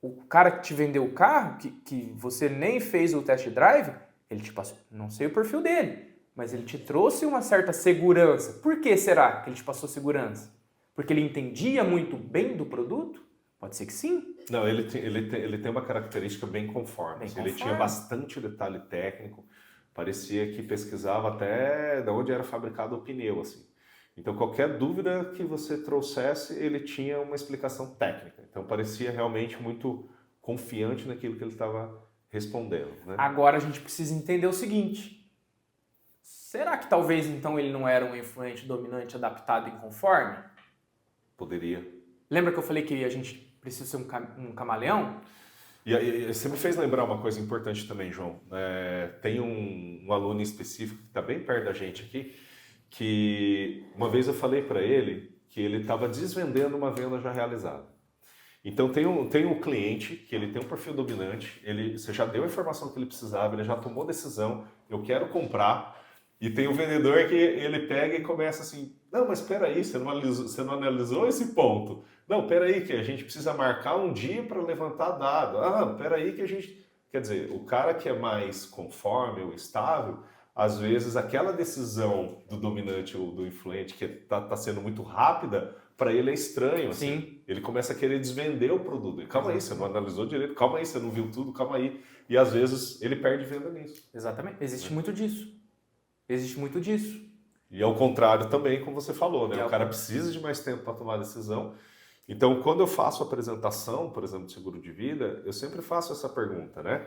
O cara que te vendeu o carro, que você nem fez o test drive, ele te passou, não sei o perfil dele, mas ele te trouxe uma certa segurança. Por que será que ele te passou segurança? Porque ele entendia muito bem do produto? Pode ser que sim. Não, ele tem uma característica bem conforme. Bem Ele tinha conforme. bastante detalhe técnico, parecia que pesquisava até de onde era fabricado o pneu, assim. Então, qualquer dúvida que você trouxesse, ele tinha uma explicação técnica. Então, parecia realmente muito confiante naquilo que ele estava respondendo, né? Agora a gente precisa entender o seguinte. Será que talvez então ele não era um influente dominante adaptado em conforme? Poderia. Lembra que eu falei que a gente precisa ser um camaleão? E você me fez lembrar uma coisa importante também, João. Tem um aluno específico que está bem perto da gente aqui, que uma vez eu falei para ele que ele estava desvendendo uma venda já realizada. Então tem um cliente que ele tem um perfil dominante, você já deu a informação que ele precisava, ele já tomou decisão, eu quero comprar, e tem um vendedor que ele pega e começa assim, não, mas espera aí, você não analisou esse ponto? Não, espera aí que a gente precisa marcar um dia para levantar dado. Ah, espera aí que a gente... Quer dizer, o cara que é mais conforme ou estável, às vezes aquela decisão do dominante ou do influente que tá sendo muito rápida, para ele é estranho, assim. Sim. Ele começa a querer desvender o produto. E, calma aí, você não analisou direito, calma aí, você não viu tudo, calma aí. E às vezes ele perde venda nisso. Exatamente. Existe muito disso. Existe muito disso. E ao contrário também, como você falou, né? E O cara precisa de mais tempo para tomar a decisão. Então, quando eu faço a apresentação, por exemplo, de seguro de vida, eu sempre faço essa pergunta, né?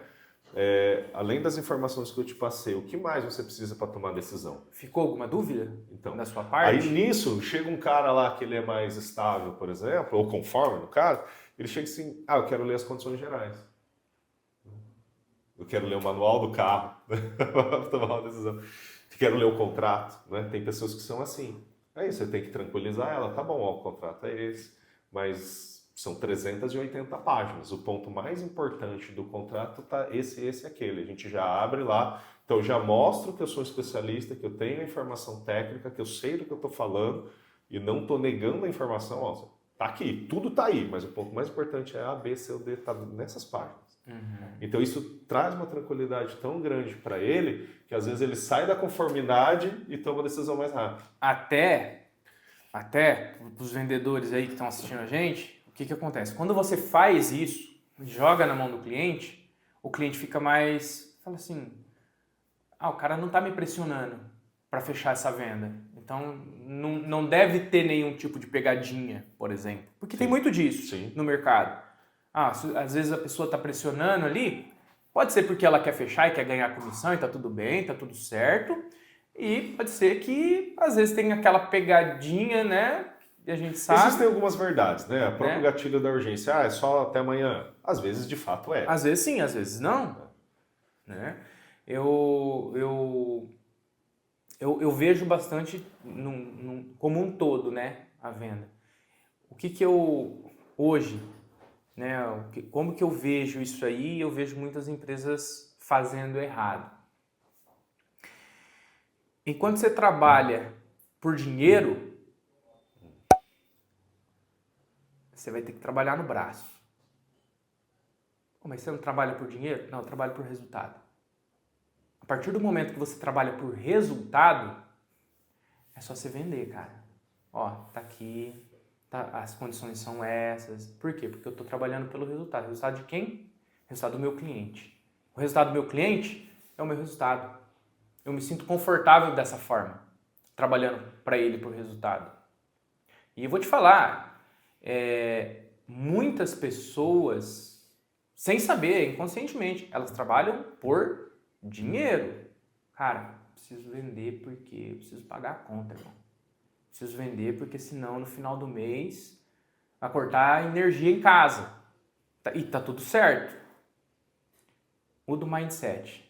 Além das informações que eu te passei, o que mais você precisa para tomar a decisão? Ficou alguma dúvida Então, da sua parte? aí nisso, chega um cara lá que ele é mais estável, por exemplo, ou conforme no caso, ele chega assim, eu quero ler as condições gerais. Eu quero ler o manual do carro para tomar uma decisão. Eu quero ler o contrato, né? Tem pessoas que são assim. Aí você tem que tranquilizar ela, tá bom, o contrato é esse, mas são 380 páginas. O ponto mais importante do contrato tá esse e aquele. A gente já abre lá, então eu já mostro que eu sou especialista, que eu tenho informação técnica, que eu sei do que eu estou falando e não estou negando a informação. Ó, tá aqui, tudo tá aí, mas o ponto mais importante é A, B, C ou D, tá nessas páginas. Então isso traz uma tranquilidade tão grande para ele que às vezes ele sai da conformidade e toma a decisão mais rápido. Até os vendedores aí que estão assistindo a gente, o que acontece? Quando você faz isso, joga na mão do cliente, o cliente fica mais... Fala assim, o cara não está me pressionando para fechar essa venda. Então não deve ter nenhum tipo de pegadinha, por exemplo. Porque tem muito disso no mercado. Às vezes a pessoa está pressionando ali, pode ser porque ela quer fechar e quer ganhar comissão e tá tudo bem, tá tudo certo. E pode ser que às vezes tem aquela pegadinha, né? E a gente sabe. Existem algumas verdades, né? O próprio gatilho da urgência, é só até amanhã. Às vezes, de fato, é. Às vezes sim, às vezes não. Né? Eu vejo bastante como um todo, né? A venda. O que eu hoje... Né? Como que eu vejo isso aí? Eu vejo muitas empresas fazendo errado. Enquanto você trabalha por dinheiro, você vai ter que trabalhar no braço. Pô, mas você não trabalha por dinheiro? Não, eu trabalho por resultado. A partir do momento que você trabalha por resultado, é só você vender, cara. Ó, tá aqui, tá, as condições são essas. Por quê? Porque eu estou trabalhando pelo resultado. Resultado de quem? Resultado do meu cliente. O resultado do meu cliente é o meu resultado. Eu me sinto confortável dessa forma, trabalhando para ele por resultado. E eu vou te falar, muitas pessoas, sem saber, inconscientemente, elas trabalham por dinheiro. Cara, preciso vender porque eu preciso pagar a conta, irmão. Preciso vender porque senão no final do mês vai cortar a energia em casa. E tá tudo certo. Muda o mindset.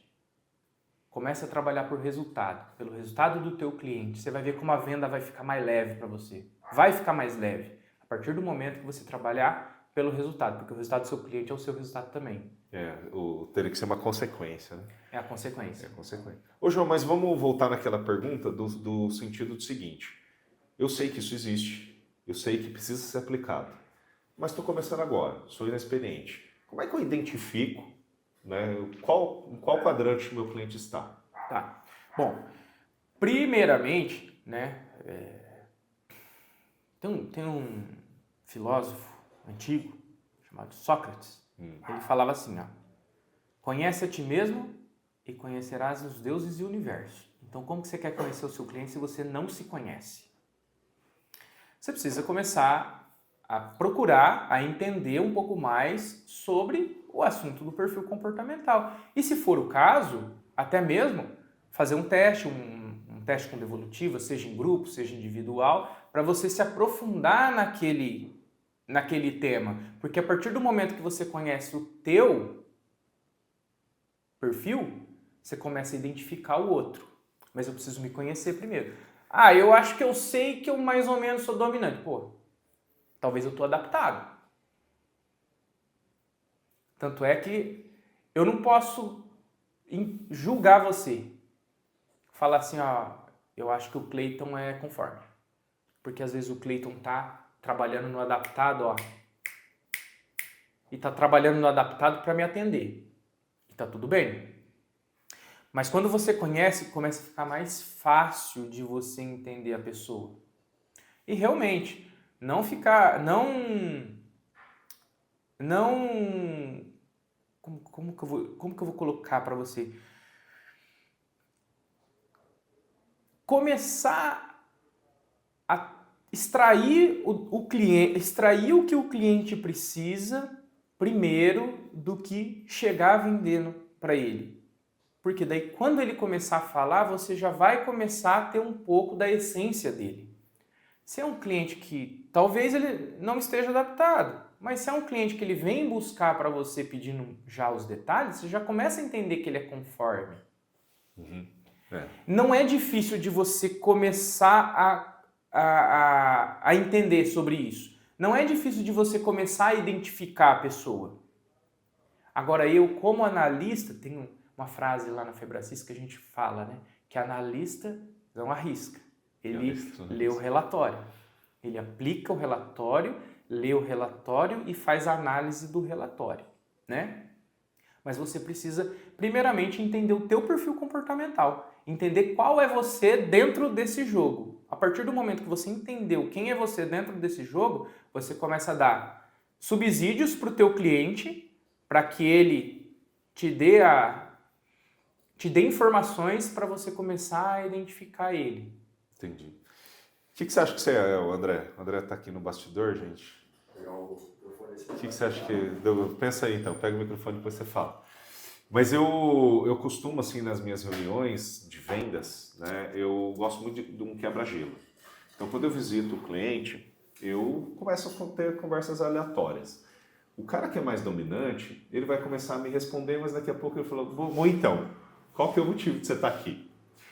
Começa a trabalhar por resultado, pelo resultado do teu cliente. Você vai ver como a venda vai ficar mais leve para você. Vai ficar mais leve a partir do momento que você trabalhar pelo resultado, porque o resultado do seu cliente é o seu resultado também. Teria que ser uma consequência, né? É a consequência. É a consequência. Ô, João, mas vamos voltar naquela pergunta do sentido do seguinte. Eu sei que isso existe, eu sei que precisa ser aplicado, mas estou começando agora, sou inexperiente. Como é que eu identifico, né, qual quadrante o meu cliente está? Tá. Bom, primeiramente, né, tem um filósofo antigo chamado Sócrates. Ele falava assim, ó, conhece a ti mesmo e conhecerás os deuses e o universo. Então, como que você quer conhecer o seu cliente se você não se conhece? Você precisa começar a procurar, a entender um pouco mais sobre o assunto do perfil comportamental. E se for o caso, até mesmo fazer um teste, um teste com devolutiva, seja em grupo, seja individual, para você se aprofundar naquele tema. Porque a partir do momento que você conhece o teu perfil, você começa a identificar o outro. Mas eu preciso me conhecer primeiro. Ah, eu acho que eu sei que eu mais ou menos sou dominante. Pô, talvez eu estou adaptado. Tanto é que eu não posso julgar você. Falar assim, ó, eu acho que o Cleiton é conforme. Porque às vezes o Cleiton tá trabalhando no adaptado, ó. E tá trabalhando no adaptado para me atender. E tá tudo bem. Mas quando você conhece, começa a ficar mais fácil de você entender a pessoa. E realmente, não ficar, como que eu vou colocar para você? Começar a extrair o cliente, extrair o que o cliente precisa primeiro do que chegar vendendo para ele. Porque daí quando ele começar a falar, você já vai começar a ter um pouco da essência dele. Se é um cliente que talvez ele não esteja adaptado, mas se é um cliente que ele vem buscar para você pedindo já os detalhes, você já começa a entender que ele é conforme. Não é difícil de você começar a entender sobre isso. Não é difícil de você começar a identificar a pessoa. Agora eu, como analista, tenho uma frase lá na Febracis que a gente fala, né? Que analista não arrisca. Ele lê o relatório. Ele aplica o relatório, lê o relatório e faz a análise do relatório, né? Mas você precisa, primeiramente, entender o teu perfil comportamental. Entender qual é você dentro desse jogo. A partir do momento que você entendeu quem é você dentro desse jogo, você começa a dar subsídios para o teu cliente para que ele te dê informações para você começar a identificar ele. Entendi. O que você acha que você é, o André? O André está aqui no bastidor, gente. O que você acha que... Pensa aí, então. Pega o microfone e depois você fala. Mas eu costumo, assim, nas minhas reuniões de vendas, né, eu gosto muito de um quebra-gelo. Então, quando eu visito o cliente, eu começo a ter conversas aleatórias. O cara que é mais dominante, ele vai começar a me responder, mas daqui a pouco ele fala, bom, então, qual que é o motivo de você estar aqui?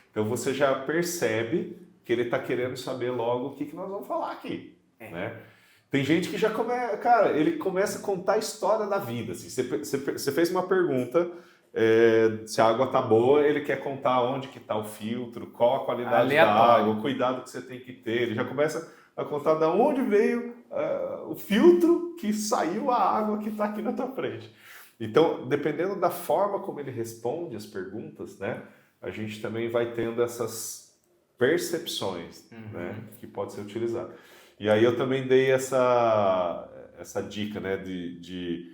Então, você já percebe que ele está querendo saber logo o que nós vamos falar aqui, né? Tem gente que já começa, cara, ele começa a contar a história da vida, assim. Você fez uma pergunta se a água tá boa, ele quer contar onde que tá o filtro, qual a qualidade da Aleatório. água, o cuidado que você tem que ter. Ele já começa a contar de onde veio o filtro que saiu a água que está aqui na tua frente. Então, dependendo da forma como ele responde as perguntas, né, a gente também vai tendo essas percepções, né, que pode ser utilizado. E aí eu também dei essa dica, né, de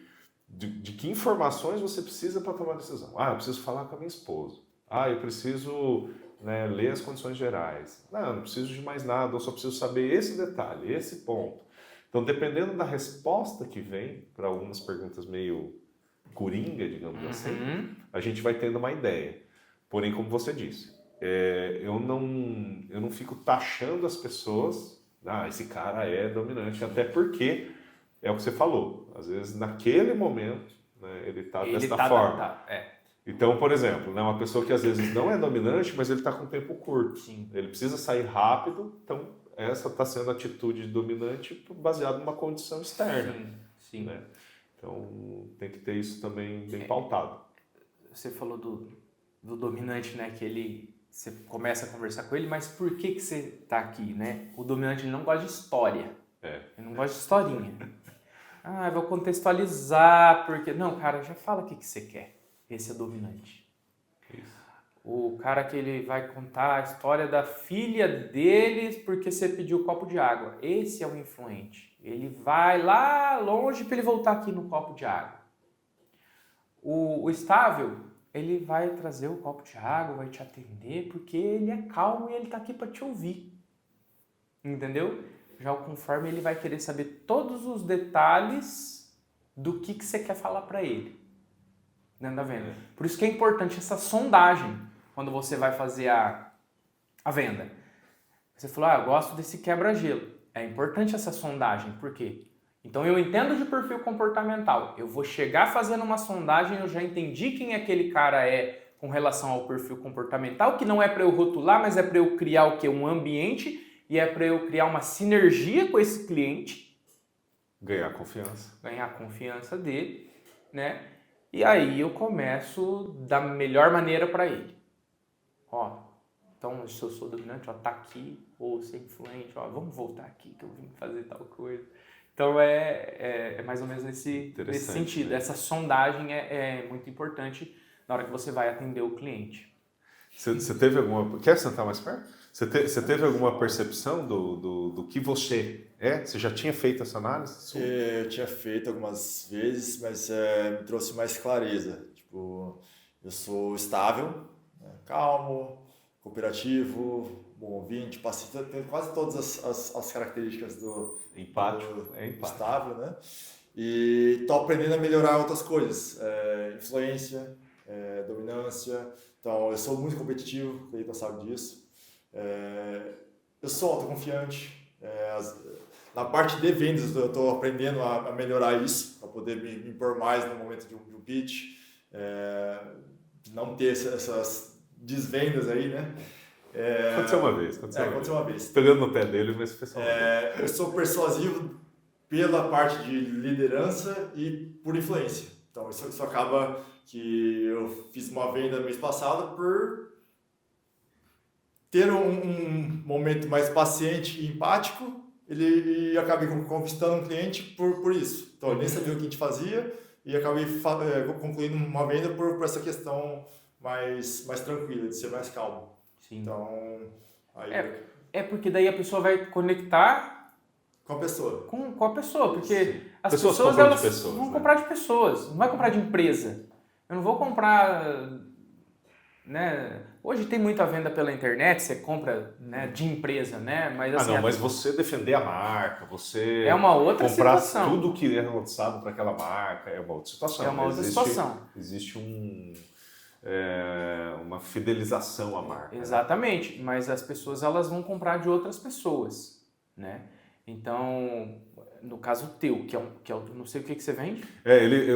que informações você precisa para tomar decisão. Ah, eu preciso falar com a minha esposa. Ah, eu preciso, né, ler as condições gerais. Não preciso de mais nada, eu só preciso saber esse detalhe, esse ponto. Então, dependendo da resposta que vem para algumas perguntas meio coringa, digamos assim, a gente vai tendo uma ideia. Porém, como você disse, eu não fico taxando as pessoas, esse cara é dominante, até porque é o que você falou, às vezes naquele momento, né, ele está desta forma. Então, por exemplo, né, uma pessoa que às vezes não é dominante, mas ele está com tempo curto. Sim. Ele precisa sair rápido, então essa está sendo a atitude dominante baseada numa condição externa. Sim. Né? Então tem que ter isso também bem pautado. Você falou do dominante, né? Que você começa a conversar com ele, mas por que você está aqui, né? O dominante ele não gosta de história. Ele não gosta de historinha. Eu vou contextualizar, porque... Não, cara, já fala o que você quer. Esse é dominante. Isso. O cara que ele vai contar a história da filha deles porque você pediu um copo de água. Esse é o influente. Ele vai lá longe para ele voltar aqui no copo de água. O estável, ele vai trazer o copo de água, vai te atender porque ele é calmo e ele está aqui para te ouvir. Entendeu? Já o conforme, ele vai querer saber todos os detalhes do que você quer falar para ele. Dentro da venda. Por isso que é importante essa sondagem quando você vai fazer a venda. Você falou, eu gosto desse quebra-gelo. É importante essa sondagem, por quê? Então eu entendo de perfil comportamental. Eu vou chegar fazendo uma sondagem, eu já entendi quem aquele cara é com relação ao perfil comportamental, que não é para eu rotular, mas é para eu criar o quê? Um ambiente e é para eu criar uma sinergia com esse cliente. Ganhar confiança. Ganhar a confiança dele, né? E aí eu começo da melhor maneira para ele. Então se eu sou dominante, tá aqui, ou ser influente, vamos voltar aqui que eu vim fazer tal coisa. Então é mais ou menos nesse sentido. Né? Essa sondagem é muito importante na hora que você vai atender o cliente. Você teve alguma... Quer sentar mais perto? Você teve alguma percepção do que você é? Você já tinha feito essa análise? Eu tinha feito algumas vezes, mas me trouxe mais clareza. Tipo, eu sou estável, né, calmo, cooperativo, bom ouvinte, paciente, tenho quase todas as características do empático, estável, né? E estou aprendendo a melhorar outras coisas, influência, dominância. Então, eu sou muito competitivo, o Cleiton sabe disso. Eu sou autoconfiante. Na parte de vendas, eu estou aprendendo a melhorar isso, para poder me impor mais no momento de um pitch. Não ter essas desvendas aí, né? Aconteceu uma vez. Aconteceu uma vez. Pegando no pé dele, mas foi só uma vez. Eu sou persuasivo pela parte de liderança e por influência. Então, isso acaba que eu fiz uma venda mês passado por ter um momento mais paciente e empático, e acabei conquistando um cliente por isso. Então, eu nem sabia o que a gente fazia e acabei concluindo uma venda por essa questão mais tranquila, de ser mais calmo. Sim. Então, aí... porque daí a pessoa vai conectar com a pessoa. Com a pessoa, porque Sim. as pessoas elas vão né? comprar de pessoas, não vai comprar de empresa. Eu não vou comprar, né? Hoje tem muita venda pela internet, você compra, né, de empresa, né? Mas assim, mas você defender a marca, você é uma outra comprar situação. tudo que é lançado para aquela marca, é uma outra situação. É uma outra situação. Existe uma fidelização à marca. Exatamente, né? Mas as pessoas elas vão comprar de outras pessoas, né? Então, no caso teu, que é o não sei o que você vende?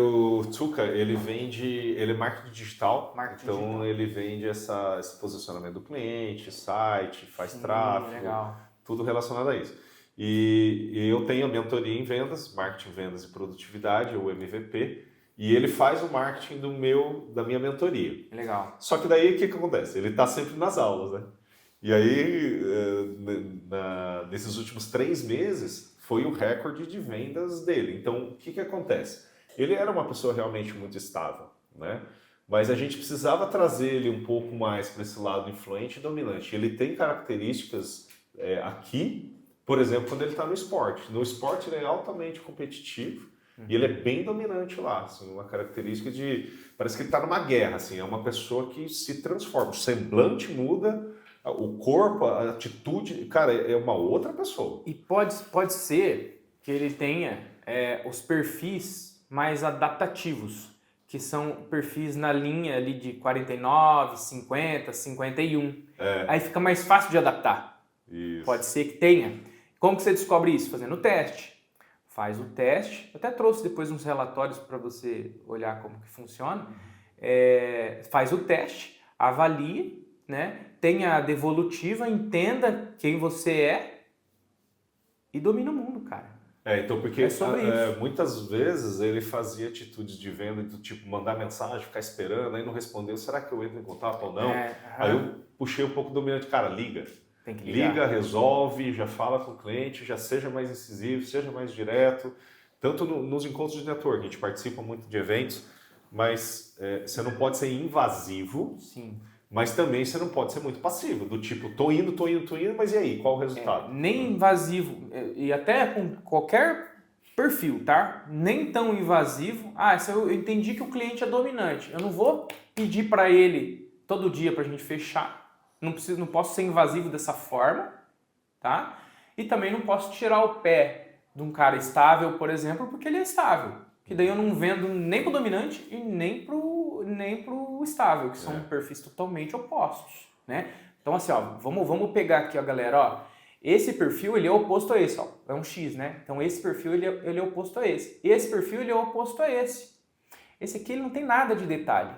O Tsuka, ele é marketing digital, então ele vende esse posicionamento do cliente, site, faz tráfego, legal. Tudo relacionado a isso. E eu tenho a mentoria em vendas, marketing, vendas e produtividade, o MVP, e ele faz o marketing da minha mentoria. Legal. Só que daí o que acontece? Ele está sempre nas aulas, né? E aí, nesses últimos 3 meses, foi o recorde de vendas dele. Então, o que acontece? Ele era uma pessoa realmente muito estável, né? Mas a gente precisava trazer ele um pouco mais para esse lado influente e dominante. Ele tem características aqui, por exemplo, quando ele está no esporte. No esporte ele é altamente competitivo e ele é bem dominante lá. Assim, uma característica de... Parece que ele está numa guerra, assim, é uma pessoa que se transforma. O semblante muda, o corpo, a atitude... Cara, é uma outra pessoa. E pode ser que ele tenha os perfis mais adaptativos, que são perfis na linha ali de 49, 50, 51. Aí fica mais fácil de adaptar. Isso. Pode ser que tenha. Como que você descobre isso? Fazendo o teste. Faz o teste. Eu até trouxe depois uns relatórios para você olhar como que funciona. Faz o teste, avalie, né? Tenha a devolutiva, entenda quem você é e domina o mundo, cara. Então, porque sobre isso. muitas vezes ele fazia atitudes de venda do tipo mandar mensagem, ficar esperando, aí não respondeu, será que eu entro em contato ou não? Aí eu puxei um pouco do dominante, cara, liga. Tem que ligar. Liga, resolve, já fala com o cliente, já seja mais incisivo, seja mais direto. Tanto nos encontros de network, a gente participa muito de eventos, mas você não pode ser invasivo. Sim. Mas também você não pode ser muito passivo, do tipo, tô indo, mas e aí, qual o resultado? Nem invasivo, e até com qualquer perfil, tá? Nem tão invasivo. Se eu entendi que o cliente é dominante, eu não vou pedir para ele todo dia para a gente fechar. Não posso ser invasivo dessa forma, tá? E também não posso tirar o pé de um cara estável, por exemplo, porque ele é estável. Que daí eu não vendo nem pro dominante e nem pro estável, que são perfis totalmente opostos, né? Então assim, vamos pegar aqui, galera, esse perfil ele é oposto a esse, é um X, né? Então esse perfil ele é oposto a esse. Esse perfil ele é oposto a esse. Esse aqui ele não tem nada de detalhe.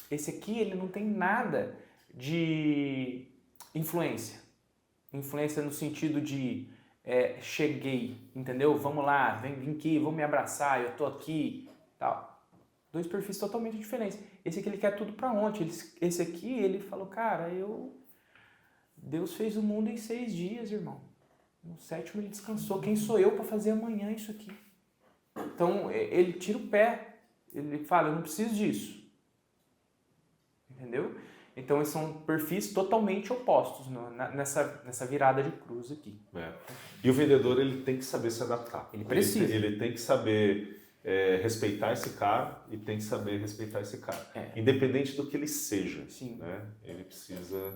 Esse aqui ele não tem nada de influência. Influência no sentido de cheguei, entendeu? Vamos lá, vem aqui, vamos me abraçar, eu tô aqui, tal. 2 perfis totalmente diferentes. Esse aqui ele quer tudo pra ontem. Esse aqui ele falou, cara, Deus fez o mundo em 6 dias, irmão. No 7º ele descansou. Quem sou eu para fazer amanhã isso aqui? Então ele tira o pé. Ele fala, eu não preciso disso. Entendeu? Então eles são perfis totalmente opostos nessa virada de cruz aqui. E o vendedor ele tem que saber se adaptar. Ele precisa. Ele tem que saber respeitar esse cara e tem que saber respeitar esse cara. Independente do que ele seja. Sim. Né? Ele precisa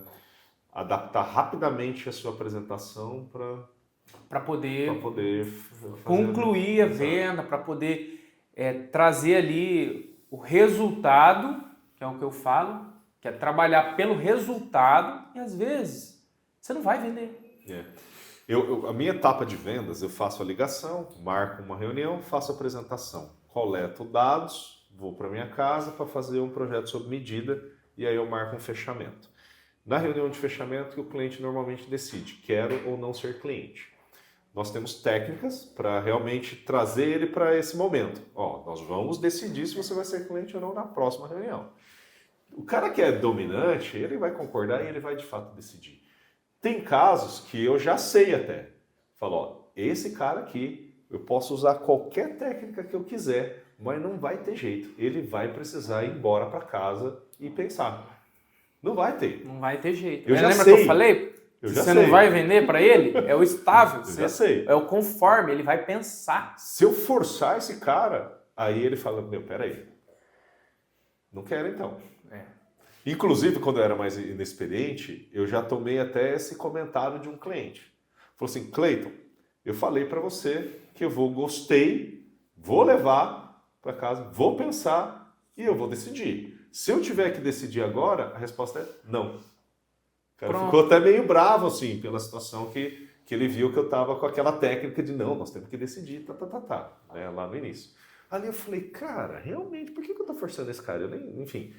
adaptar rapidamente a sua apresentação para poder concluir a venda, para poder trazer ali o resultado, que é o que eu falo, que é trabalhar pelo resultado, e às vezes você não vai vender. A minha etapa de vendas, eu faço a ligação, marco uma reunião, faço a apresentação, coleto dados, vou para minha casa para fazer um projeto sob medida e aí eu marco um fechamento. Na reunião de fechamento, o cliente normalmente decide, quero ou não ser cliente. Nós temos técnicas para realmente trazer ele para esse momento. Nós vamos decidir se você vai ser cliente ou não na próxima reunião. O cara que é dominante, ele vai concordar e ele vai de fato decidir. Tem casos que eu já sei até. Falo, esse cara aqui, eu posso usar qualquer técnica que eu quiser, mas não vai ter jeito. Ele vai precisar ir embora para casa e pensar. Não vai ter. Não vai ter jeito. Eu já lembra sei. que eu falei? Você não vai vender para ele? É o estável. Eu já sei. É o conforme, ele vai pensar. Se eu forçar esse cara, aí ele fala, peraí. Não quero então. Inclusive, quando eu era mais inexperiente, eu já tomei até esse comentário de um cliente. Falou assim, Cleiton, eu falei para você que eu gostei, vou levar para casa, vou pensar e eu vou decidir. Se eu tiver que decidir agora, a resposta é não. O cara ficou até meio bravo, assim, pela situação que ele viu que eu estava com aquela técnica de não, nós temos que decidir, né, lá no início. Ali eu falei, cara, realmente, por que eu estou forçando esse cara? Enfim...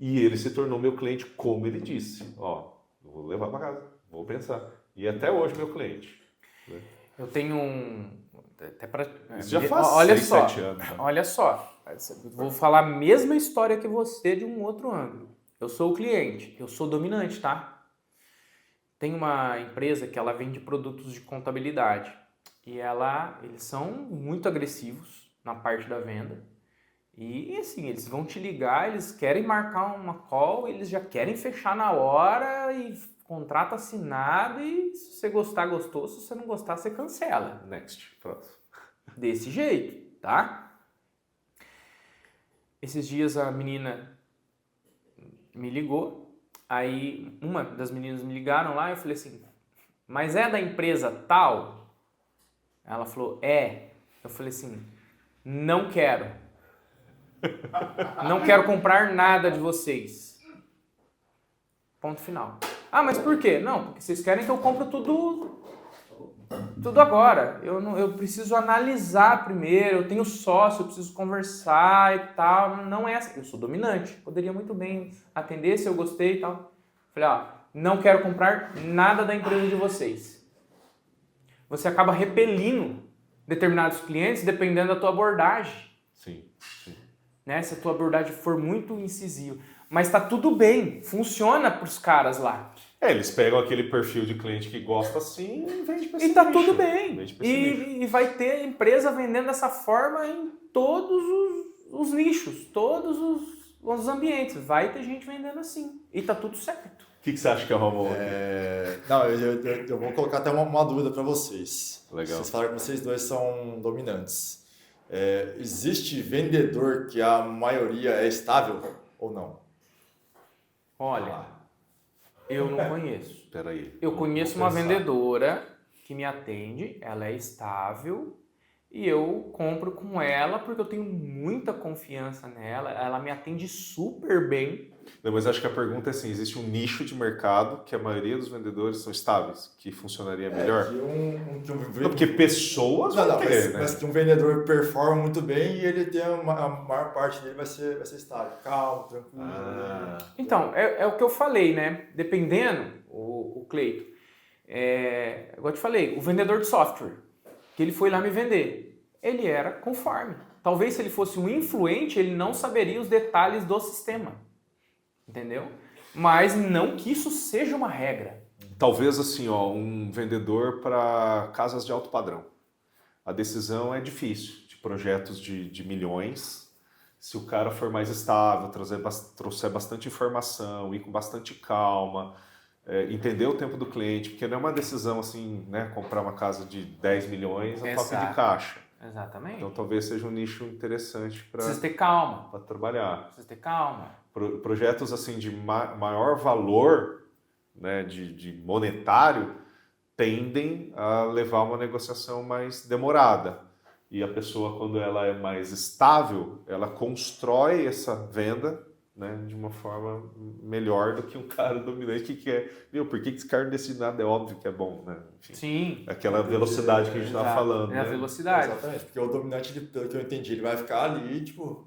E ele se tornou meu cliente, como ele disse. Vou levar para casa, vou pensar. E até hoje meu cliente. Eu tenho um... Até pra, isso já faz 6, 7 anos. Né? Olha só, vou falar a mesma história que você de um outro ângulo. Eu sou o cliente, eu sou dominante, tá? Tem uma empresa que ela vende produtos de contabilidade e eles são muito agressivos na parte da venda e assim, eles vão te ligar, eles querem marcar uma call, eles já querem fechar na hora e contrato assinado e se você gostar, gostou, se você não gostar, você cancela. Next, próximo. Desse jeito, tá? Esses dias a menina me ligou, aí uma das meninas me ligaram lá e eu falei assim, mas é da empresa tal? Ela falou, é. Eu falei assim, não quero. Não quero comprar nada de vocês. Ponto final. Ah, mas por quê? Não, porque vocês querem que eu compre tudo agora. Eu preciso analisar primeiro, eu tenho sócio, eu preciso conversar e tal. Não é assim. Eu sou dominante. Poderia muito bem atender se eu gostei e tal. Falei, ó, não quero comprar nada da empresa de vocês. Você acaba repelindo determinados clientes dependendo da tua abordagem. Sim, sim. Né? Se a tua abordagem for muito incisiva. Mas tá tudo bem, funciona pros caras lá. Eles pegam aquele perfil de cliente que gosta assim e vende pra esse E tá nicho. tudo bem. Vende pra esse nicho. E vai ter empresa vendendo dessa forma em todos os nichos, todos os ambientes. Vai ter gente vendendo assim. E tá tudo certo. O que você acha que é Romulo? Não, eu vou colocar até uma dúvida para vocês. Legal. Vocês falaram que vocês dois são dominantes. Existe vendedor que a maioria é estável ou não? Olha, eu não conheço. Peraí. Eu conheço uma vendedora que me atende, ela é estável e eu compro com ela porque eu tenho muita confiança nela, ela me atende super bem. Não, mas acho que a pergunta é assim, existe um nicho de mercado que a maioria dos vendedores são estáveis, que funcionaria melhor? Não, porque pessoas vão ter, né? Mas que um vendedor performa muito bem e ele tem a maior parte dele vai ser estável, calmo, tranquilo. Então, é o que eu falei, né? Dependendo, o Cleito, igual eu te falei, o vendedor de software, que ele foi lá me vender, ele era conforme. Talvez se ele fosse um influente, ele não saberia os detalhes do sistema. Entendeu? Mas não que isso seja uma regra. Talvez assim, ó, um vendedor para casas de alto padrão. A decisão é difícil, de projetos de milhões. Se o cara for mais estável, trouxer bastante informação, ir com bastante calma, entender o tempo do cliente, porque não é uma decisão assim, né, comprar uma casa de 10 milhões a toque de caixa. Exatamente. Então talvez seja um nicho interessante para Precisa ter calma. Para trabalhar. Precisa ter calma. Projetos assim de maior valor, né, de monetário, tendem a levar uma negociação mais demorada. E a pessoa, quando ela é mais estável, ela constrói essa venda, né, de uma forma melhor do que um cara dominante que quer. Por que esse cara não decide nada? É óbvio que é bom, né? Enfim, sim. Aquela velocidade que a gente estava falando. É a né? velocidade. Exatamente, porque o dominante, pelo que eu entendi, ele vai ficar ali, tipo,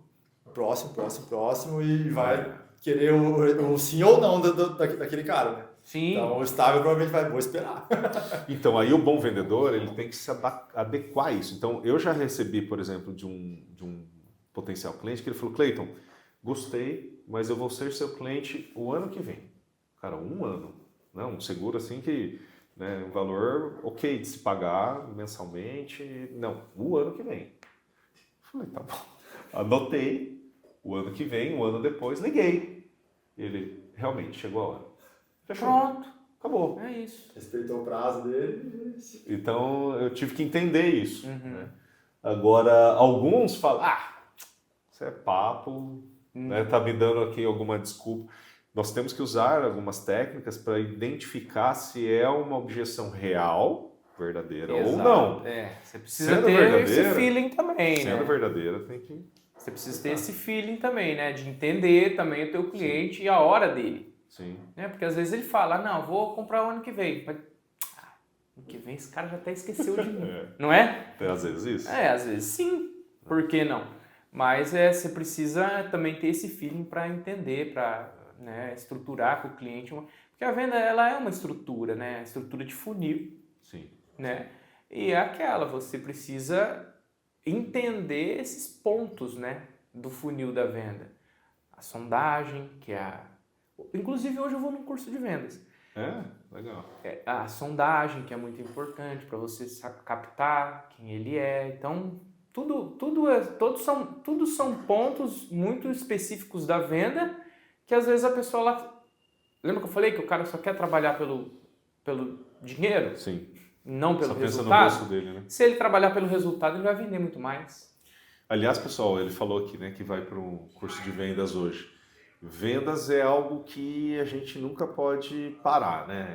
próximo e vai querer o sim ou não daquele cara, né? Sim. Então, o estável provavelmente vou esperar. Então, aí o bom vendedor, ele tem que se adequar a isso. Então, eu já recebi, por exemplo, de um potencial cliente que ele falou, Cleiton, gostei, mas eu vou ser seu cliente o ano que vem. Cara, um ano. Não, um seguro assim que, né, um valor ok de se pagar mensalmente. Não, o ano que vem. Eu falei, tá bom. Anotei, o ano que vem, um ano depois, liguei. Ele, realmente, chegou a hora. Fechou. Pronto. Acabou. É isso. Respeitou o prazo dele. Então, eu tive que entender isso. Uhum. Né? Agora, alguns falam, isso é papo, né? Tá me dando aqui alguma desculpa. Nós temos que usar algumas técnicas para identificar se é uma objeção real, verdadeira ou não. Você precisa Sendo ter verdadeira, esse feeling também, Sendo né? verdadeira, tem que... Você precisa ter esse feeling também, né? De entender também o teu cliente e a hora dele. Sim. Né? Porque às vezes ele fala, não, vou comprar o ano que vem. Mas, ano que vem esse cara já até esqueceu de mim. Não é? Tem às vezes isso? Às vezes sim. Por que não? Mas você precisa também ter esse feeling para entender, para estruturar com o cliente. Porque a venda, ela é uma estrutura, né? Estrutura de funil. Sim. Né? E é aquela, você precisa entender esses pontos, né? do funil da venda? A sondagem, que é a... Inclusive, hoje eu vou num curso de vendas. Legal. A sondagem, que é muito importante para você captar quem ele é. Então, tudo são pontos muito específicos da venda que às vezes a pessoa lá... Lembra que eu falei que o cara só quer trabalhar pelo dinheiro? Sim. Não pelo Só pensa no resultado? bolso dele, né? Se ele trabalhar pelo resultado, ele vai vender muito mais. Aliás, pessoal, ele falou aqui, né, que vai para um curso de vendas hoje. Vendas é algo que a gente nunca pode parar, né?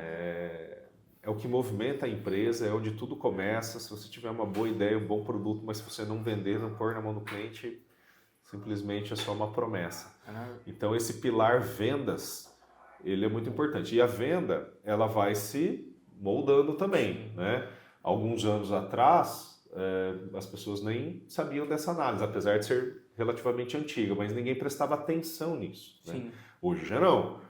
É o que movimenta a empresa, é onde tudo começa. Se você tiver uma boa ideia, um bom produto, mas se você não vender, não pôr na mão do cliente, simplesmente é só uma promessa. Então, esse pilar vendas, ele é muito importante. E a venda, ela vai se moldando também, né? Alguns anos atrás, as pessoas nem sabiam dessa análise, apesar de ser relativamente antiga, mas ninguém prestava atenção nisso. Né? Hoje já não.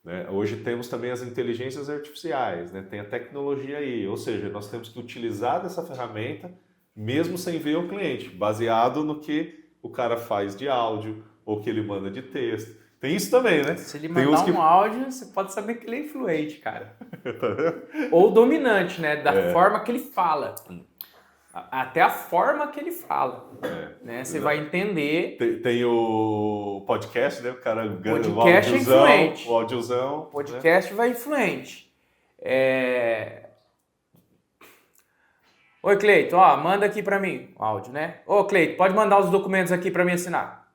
Né? Hoje temos também as inteligências artificiais, né? Tem a tecnologia aí, ou seja, nós temos que utilizar dessa ferramenta mesmo sem ver o cliente, baseado no que o cara faz de áudio ou que ele manda de texto. Tem isso também, né? Se ele mandar um áudio, você pode saber que ele é influente, cara. Ou dominante, né? Da forma que ele fala. Até a forma que ele fala. Né? Você vai entender. Tem o podcast, né? O cara ganha o podcast audiozão. É influente. O audiozão. Podcast, né? Vai influente. Oi, Cleito, manda aqui pra mim o áudio, né? Ô, Cleito, pode mandar os documentos aqui pra mim assinar.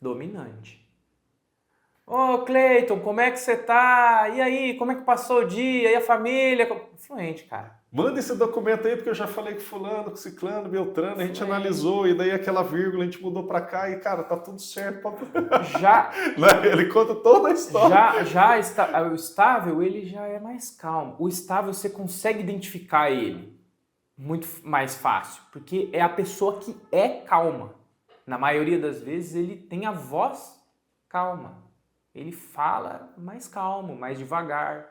Dominante. Ô, Cleiton, como é que você tá? E aí, como é que passou o dia? E a família? Fluente, cara. Manda esse documento aí, porque eu já falei com fulano, com ciclano, Beltrano, a gente analisou, e daí aquela vírgula a gente mudou pra cá, e cara, tá tudo certo. Já... Ele conta toda a história. O estável, ele já é mais calmo. O estável, você consegue identificar ele muito mais fácil, porque é a pessoa que é calma. Na maioria das vezes, ele tem a voz calma. Ele fala mais calmo, mais devagar.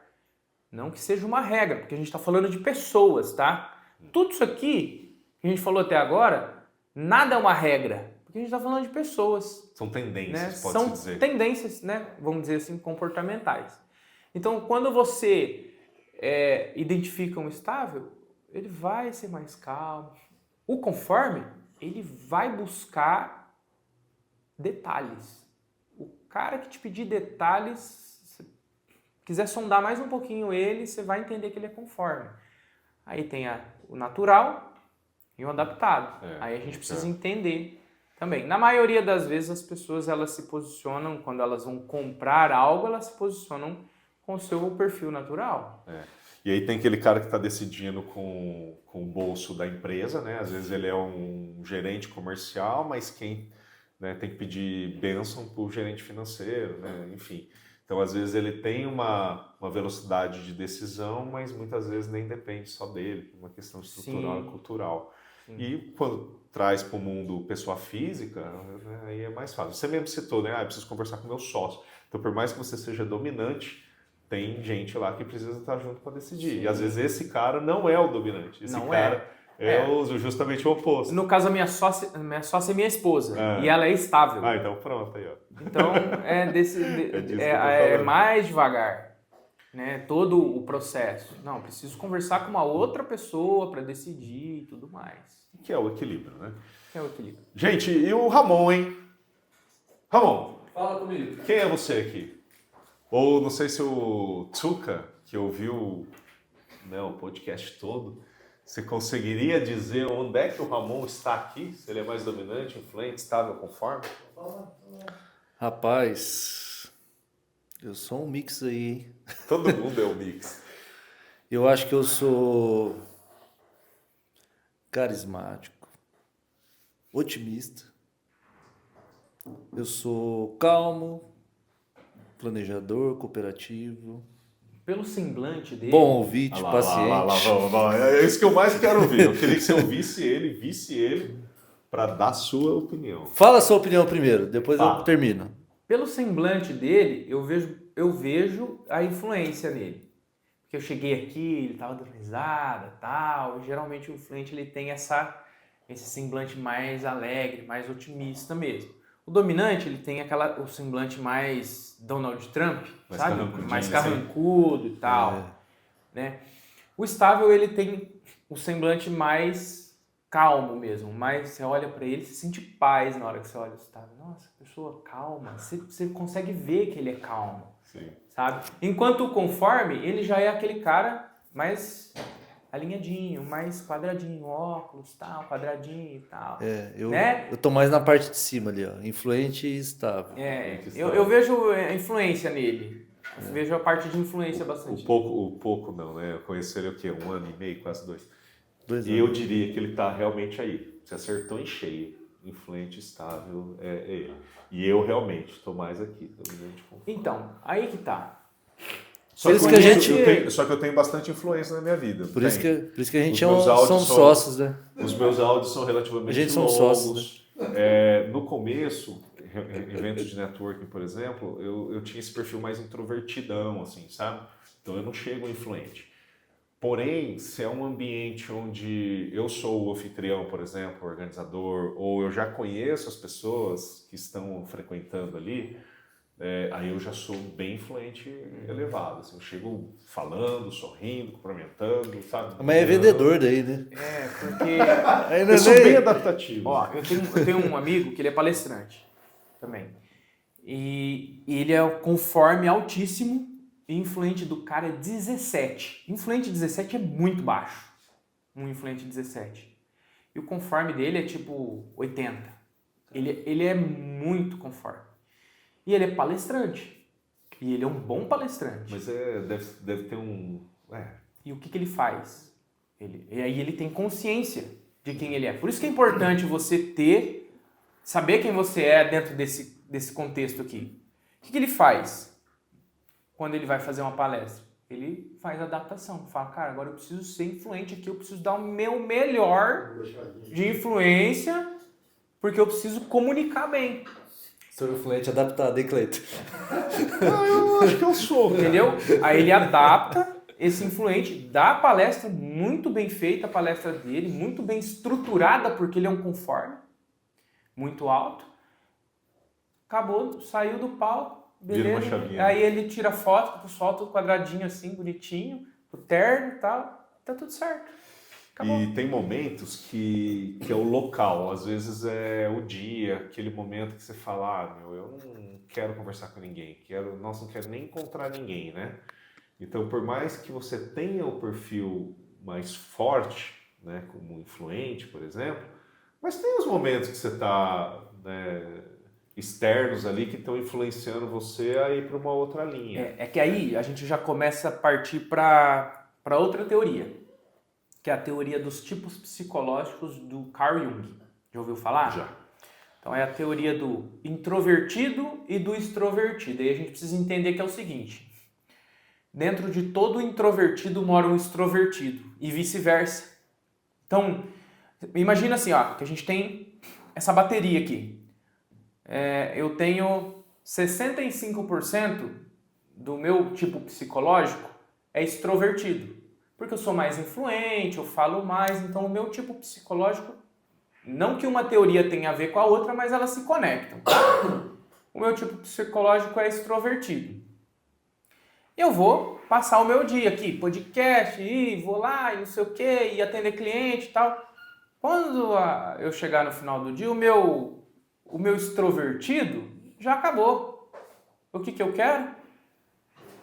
Não que seja uma regra, porque a gente está falando de pessoas, tá? Tudo isso aqui que a gente falou até agora, nada é uma regra, porque a gente está falando de pessoas. São tendências, né? pode-se dizer. São tendências, né? Vamos dizer assim, comportamentais. Então, quando você identifica um estável, ele vai ser mais calmo. O conforme, ele vai buscar detalhes. O cara que te pedir detalhes, se quiser sondar mais um pouquinho ele, você vai entender que ele é conforme. Aí tem o natural e o adaptado. Aí a gente precisa entender também. Na maioria das vezes as pessoas elas se posicionam, quando elas vão comprar algo, elas se posicionam com o seu perfil natural. E aí tem aquele cara que está decidindo com o bolso da empresa, né? Às vezes ele é um gerente comercial, mas quem... né, tem que pedir bênção para o gerente financeiro, né? Enfim. Então, às vezes, ele tem uma velocidade de decisão, mas muitas vezes nem depende só dele, uma questão estrutural e cultural. E quando traz para o mundo pessoa física, né, aí é mais fácil. Você mesmo citou, né? Eu preciso conversar com o meu sócio. Então, por mais que você seja dominante, tem gente lá que precisa estar junto para decidir. E às vezes esse cara não é o dominante. Esse cara justamente o oposto. No caso, a minha sócia é minha esposa. E ela é estável. Então pronto aí, ó. Então é mais devagar, né? Todo o processo. Não, preciso conversar com uma outra pessoa para decidir e tudo mais. Que é o equilíbrio, né? Que é o equilíbrio. Gente, e o Ramon, hein? Ramon. Fala comigo. Quem é você aqui? Ou não sei se o Tsuka, que ouviu o podcast todo, você conseguiria dizer onde é que o Ramon está aqui? Se ele é mais dominante, influente, estável, conforme? Rapaz, eu sou um mix aí, hein? Todo mundo é um mix. Eu acho que eu sou carismático, otimista, eu sou calmo, planejador, cooperativo. Pelo semblante dele. Bom ouvinte, paciente. É isso que eu mais quero ouvir. Eu queria que você ouvisse ele, para dar sua opinião. Fala a sua opinião primeiro, depois eu termino. Pelo semblante dele, eu vejo a influência nele. Porque eu cheguei aqui, ele estava dando risada e tal. E geralmente o influente ele tem esse semblante mais alegre, mais otimista mesmo. O dominante, ele tem o semblante mais Donald Trump, Mais sabe? carrancudo, Mais assim. carrancudo e tal, né? O estável, ele tem o semblante mais calmo mesmo, mas você olha pra ele, você sente paz na hora que você olha o estável. Nossa, pessoa calma, você consegue ver que ele é calmo, Sim. sabe? Enquanto o conforme, ele já é aquele cara mais alinhadinho, mais quadradinho, óculos, tal, quadradinho e tal. Eu tô mais na parte de cima ali, ó. Influente e estável. Eu vejo a influência nele. Eu vejo a parte de influência bastante. O pouco não, né? Eu conheci ele o quê? 1 ano e meio, quase 2. 2 E anos. eu diria que ele tá realmente aí. Você acertou em cheio. Influente, estável, é ele. E eu realmente estou mais aqui. Dominante, conforme. Então, aí que tá. Só Por isso que, que a eu gente- tenho, só que eu tenho bastante influência na minha vida. Por isso que a gente Os meus áudios são são- sócios, né? Os meus áudios são relativamente A gente são longos. sócios, No começo, eventos de networking, por exemplo, eu tinha esse perfil mais introvertidão, assim, sabe? Então eu não chego influente. Porém, se é um ambiente onde eu sou o anfitrião, por exemplo, o organizador, ou eu já conheço as pessoas que estão frequentando ali, aí eu já sou bem influente e elevado. Assim, eu chego falando, sorrindo, cumprimentando, sabe? Mas é vendedor daí, né? Porque Aí não Eu é sou nem- bem adaptativo. ó, eu tenho um amigo que ele é palestrante também. E ele é o conforme altíssimo e influente do cara é 17. Influente 17 é muito baixo. Um influente 17. E o conforme dele é tipo 80. Ele é muito conforme. E ele é palestrante. E ele é um bom palestrante. Mas deve ter um... E o que ele faz? E aí ele tem consciência de quem ele é. Por isso que é importante você saber quem você é dentro desse contexto aqui. O que ele faz quando ele vai fazer uma palestra? Ele faz adaptação. Fala, cara, agora eu preciso ser influente aqui, eu preciso dar o meu melhor de influência, porque eu preciso comunicar bem. Sou influente adaptado, hein, Cleiton? Eu acho que eu sou, cara. Entendeu? Aí ele adapta esse influente, dá a palestra muito bem feita, a palestra dele, muito bem estruturada, porque ele é um conforme, muito alto. Acabou, saiu do palco, Vira uma beleza. chavinha. Aí ele tira foto, com o foto quadradinho assim, bonitinho, o terno e tal, tá tudo certo. Acabou. E tem momentos que é o local, às vezes é o dia, aquele momento que você fala, eu não quero conversar com ninguém, não quero nem encontrar ninguém, né? Então, por mais que você tenha o perfil mais forte, né, como influente, por exemplo, mas tem os momentos que você está, né, externos ali que estão influenciando você a ir para uma outra linha. É que aí a gente já começa a partir para outra teoria, que é a teoria dos tipos psicológicos do Carl Jung. Já ouviu falar? Já. Então é a teoria do introvertido e do extrovertido. E a gente precisa entender que é o seguinte: dentro de todo introvertido mora um extrovertido e vice-versa. Então, imagina assim, ó, que a gente tem essa bateria aqui. Eu tenho 65% do meu tipo psicológico é extrovertido, porque eu sou mais influente, eu falo mais, então o meu tipo psicológico, não que uma teoria tenha a ver com a outra, mas elas se conectam. O meu tipo psicológico é extrovertido. Eu vou passar o meu dia aqui, podcast, vou lá e não sei o que, e atender cliente e tal. Quando eu chegar no final do dia, o meu extrovertido já acabou. O que eu quero?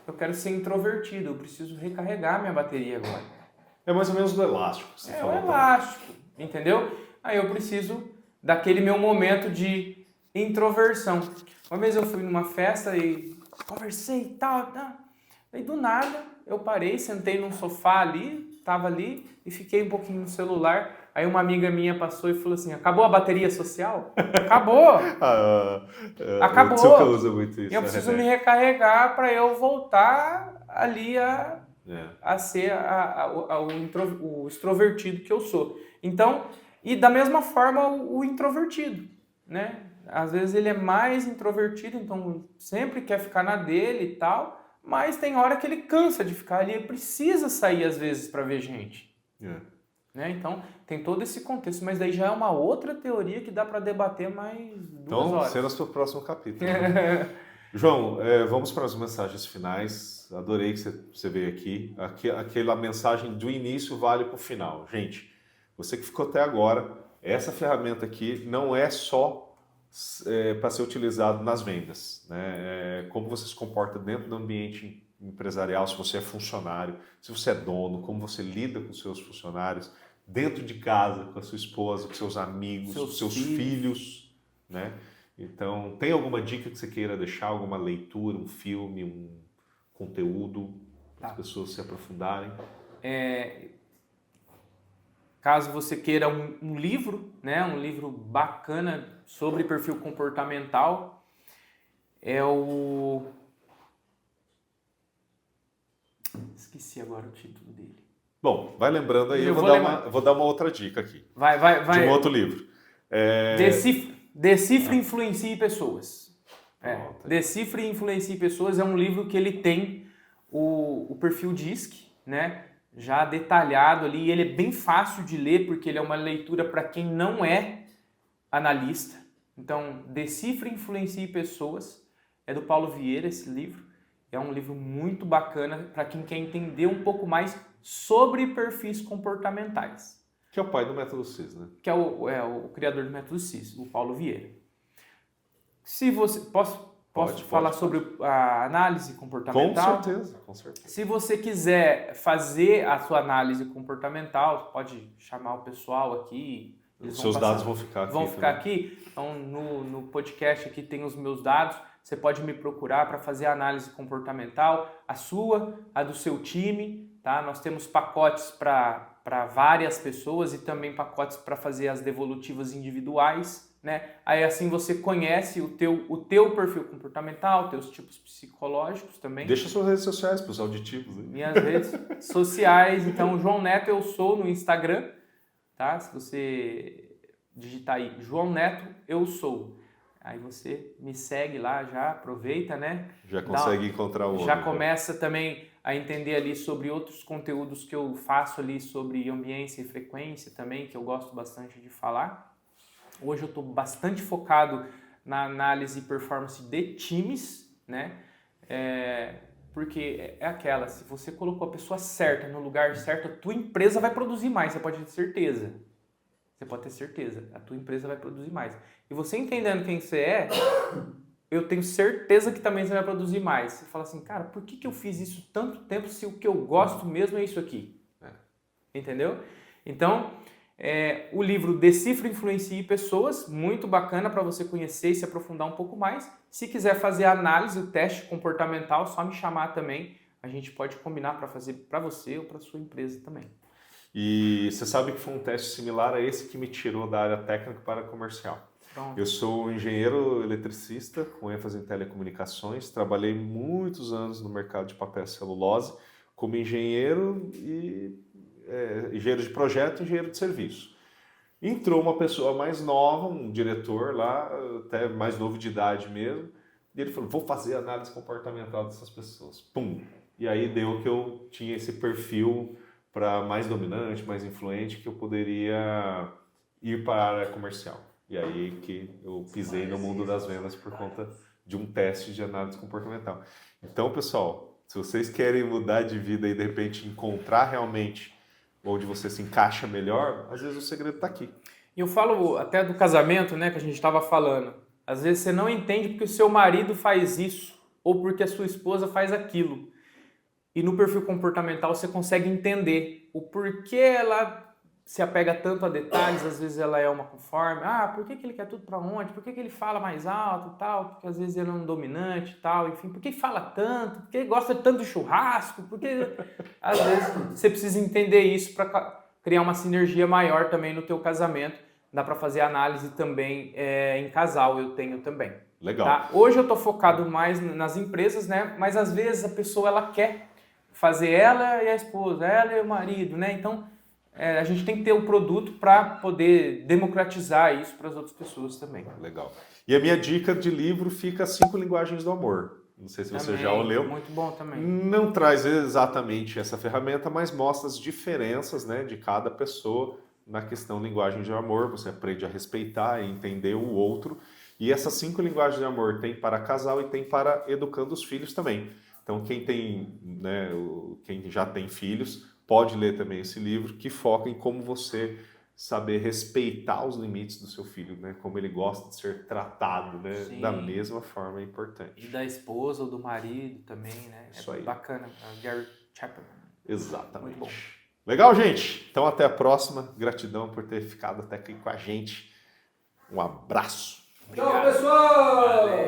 Eu quero ser introvertido, eu preciso recarregar minha bateria agora. É mais ou menos do elástico. Que você É o falou também. elástico, entendeu? Aí eu preciso daquele meu momento de introversão. Uma vez eu fui numa festa e conversei e tal. Aí do nada eu parei, sentei num sofá ali, tava ali e fiquei um pouquinho no celular. Aí uma amiga minha passou e falou assim: acabou a bateria social? Acabou! Acabou! O Tsuka usa muito isso. Eu preciso me recarregar para eu voltar ali a ser o extrovertido que eu sou. Então, e da mesma forma o introvertido, né? Às vezes ele é mais introvertido, então sempre quer ficar na dele e tal, mas tem hora que ele cansa de ficar ali, ele precisa sair às vezes para ver gente. né? Então, tem todo esse contexto, mas daí já é uma outra teoria que dá para debater mais 2 Então, horas. cenas para o próximo capítulo. Né? João, vamos para as mensagens finais. Adorei que você veio aqui. Aquela mensagem do início vale para o final. Gente, você que ficou até agora, essa ferramenta aqui não é só para ser utilizado nas vendas. Né? Como você se comporta dentro do ambiente empresarial, se você é funcionário, se você é dono, como você lida com seus funcionários, dentro de casa, com a sua esposa, com seus amigos, com seus filhos, né? Então, tem alguma dica que você queira deixar? Alguma leitura, um filme, um conteúdo para as pessoas se aprofundarem? Caso você queira um livro, né? Um livro bacana sobre perfil comportamental, é o... Esqueci agora o título dele. Bom, vai lembrando aí, eu vou dar uma outra dica aqui. Vai. De um outro livro. Decifre e Influencie Pessoas. Pronto. Decifre e Influencie Pessoas é um livro que ele tem o perfil DISC, né? Já detalhado ali. Ele é bem fácil de ler, porque ele é uma leitura para quem não é analista. Então, Decifre e Influencie Pessoas é do Paulo Vieira, esse livro. É um livro muito bacana para quem quer entender um pouco mais sobre perfis comportamentais. Que é o pai do método CIS, né? Que é o criador do método CIS, o Paulo Vieira. Se você posso falar sobre a análise comportamental? Com certeza. Se você quiser fazer a sua análise comportamental, pode chamar o pessoal aqui. Os seus dados vão ficar aqui. Então, no podcast aqui tem os meus dados. Você pode me procurar para fazer a análise comportamental, a sua, a do seu time, tá? Nós temos pacotes para várias pessoas e também pacotes para fazer as devolutivas individuais, né? Aí assim você conhece o teu perfil comportamental, teus tipos psicológicos também. Deixa suas redes sociais para os auditivos. Hein? Minhas redes sociais, então João Neto eu sou no Instagram, tá? Se você digitar aí João Neto eu sou. Aí você me segue lá, já aproveita, né? Já consegue encontrar o... Já começa também a entender ali sobre outros conteúdos que eu faço ali sobre ambiência e frequência também, que eu gosto bastante de falar. Hoje eu estou bastante focado na análise e performance de times, né? Porque é aquela, se você colocou a pessoa certa no lugar certo, a tua empresa vai produzir mais, você pode ter certeza. Você pode ter certeza, a tua empresa vai produzir mais. E você entendendo quem você é, eu tenho certeza que também você vai produzir mais. Você fala assim, cara, por que eu fiz isso tanto tempo se o que eu gosto mesmo é isso aqui? Entendeu? Então, o livro Decifre, Influencie Pessoas, muito bacana para você conhecer e se aprofundar um pouco mais. Se quiser fazer a análise, o teste comportamental, só me chamar também. A gente pode combinar para fazer para você ou para sua empresa também. E você sabe que foi um teste similar a esse que me tirou da área técnica para a comercial. Pronto. Eu sou engenheiro eletricista, com ênfase em telecomunicações. Trabalhei muitos anos no mercado de papel e celulose como engenheiro engenheiro de projeto e engenheiro de serviço. Entrou uma pessoa mais nova, um diretor lá, até mais novo de idade mesmo, e ele falou, vou fazer a análise comportamental dessas pessoas. Pum! E aí deu que eu tinha esse perfil para mais dominante, mais influente, que eu poderia ir para a área comercial. E aí que eu pisei no mundo das vendas por conta de um teste de análise comportamental. Então, pessoal, se vocês querem mudar de vida e de repente encontrar realmente onde você se encaixa melhor, às vezes o segredo está aqui. E eu falo até do casamento, né, que a gente estava falando. Às vezes você não entende porque o seu marido faz isso ou porque a sua esposa faz aquilo. E no perfil comportamental você consegue entender o porquê ela se apega tanto a detalhes, às vezes ela é uma conforme. Por que ele quer tudo para onde? Por que ele fala mais alto e tal? Porque às vezes ele é um dominante e tal, enfim. Por que fala tanto? Por que gosta tanto de churrasco? Porque às vezes você precisa entender isso para criar uma sinergia maior também no teu casamento. Dá para fazer análise também em casal, eu tenho também. Legal. Tá? Hoje eu estou focado mais nas empresas, né? Mas às vezes a pessoa ela quer fazer ela e a esposa, ela e o marido, né? Então a gente tem que ter um produto para poder democratizar isso para as outras pessoas também. Legal. E a minha dica de livro fica 5 Linguagens do Amor. Não sei se você Também, já o leu. muito bom também. Não traz exatamente essa ferramenta, mas mostra as diferenças, né, de cada pessoa na questão linguagem de amor. Você aprende a respeitar e entender o outro. E essas 5 linguagens de amor tem para casal e tem para educando os filhos também. Então, quem tem, né, quem já tem filhos, pode ler também esse livro, que foca em como você saber respeitar os limites do seu filho, né? Como ele gosta de ser tratado, né? Sim. Da mesma forma é importante. E da esposa ou do marido também, né? Isso É aí. bacana. Gary Chapman. Exatamente. Muito bom. Legal, gente? Então até a próxima. Gratidão por ter ficado até aqui com a gente. Um abraço. Tchau, pessoal! Valeu.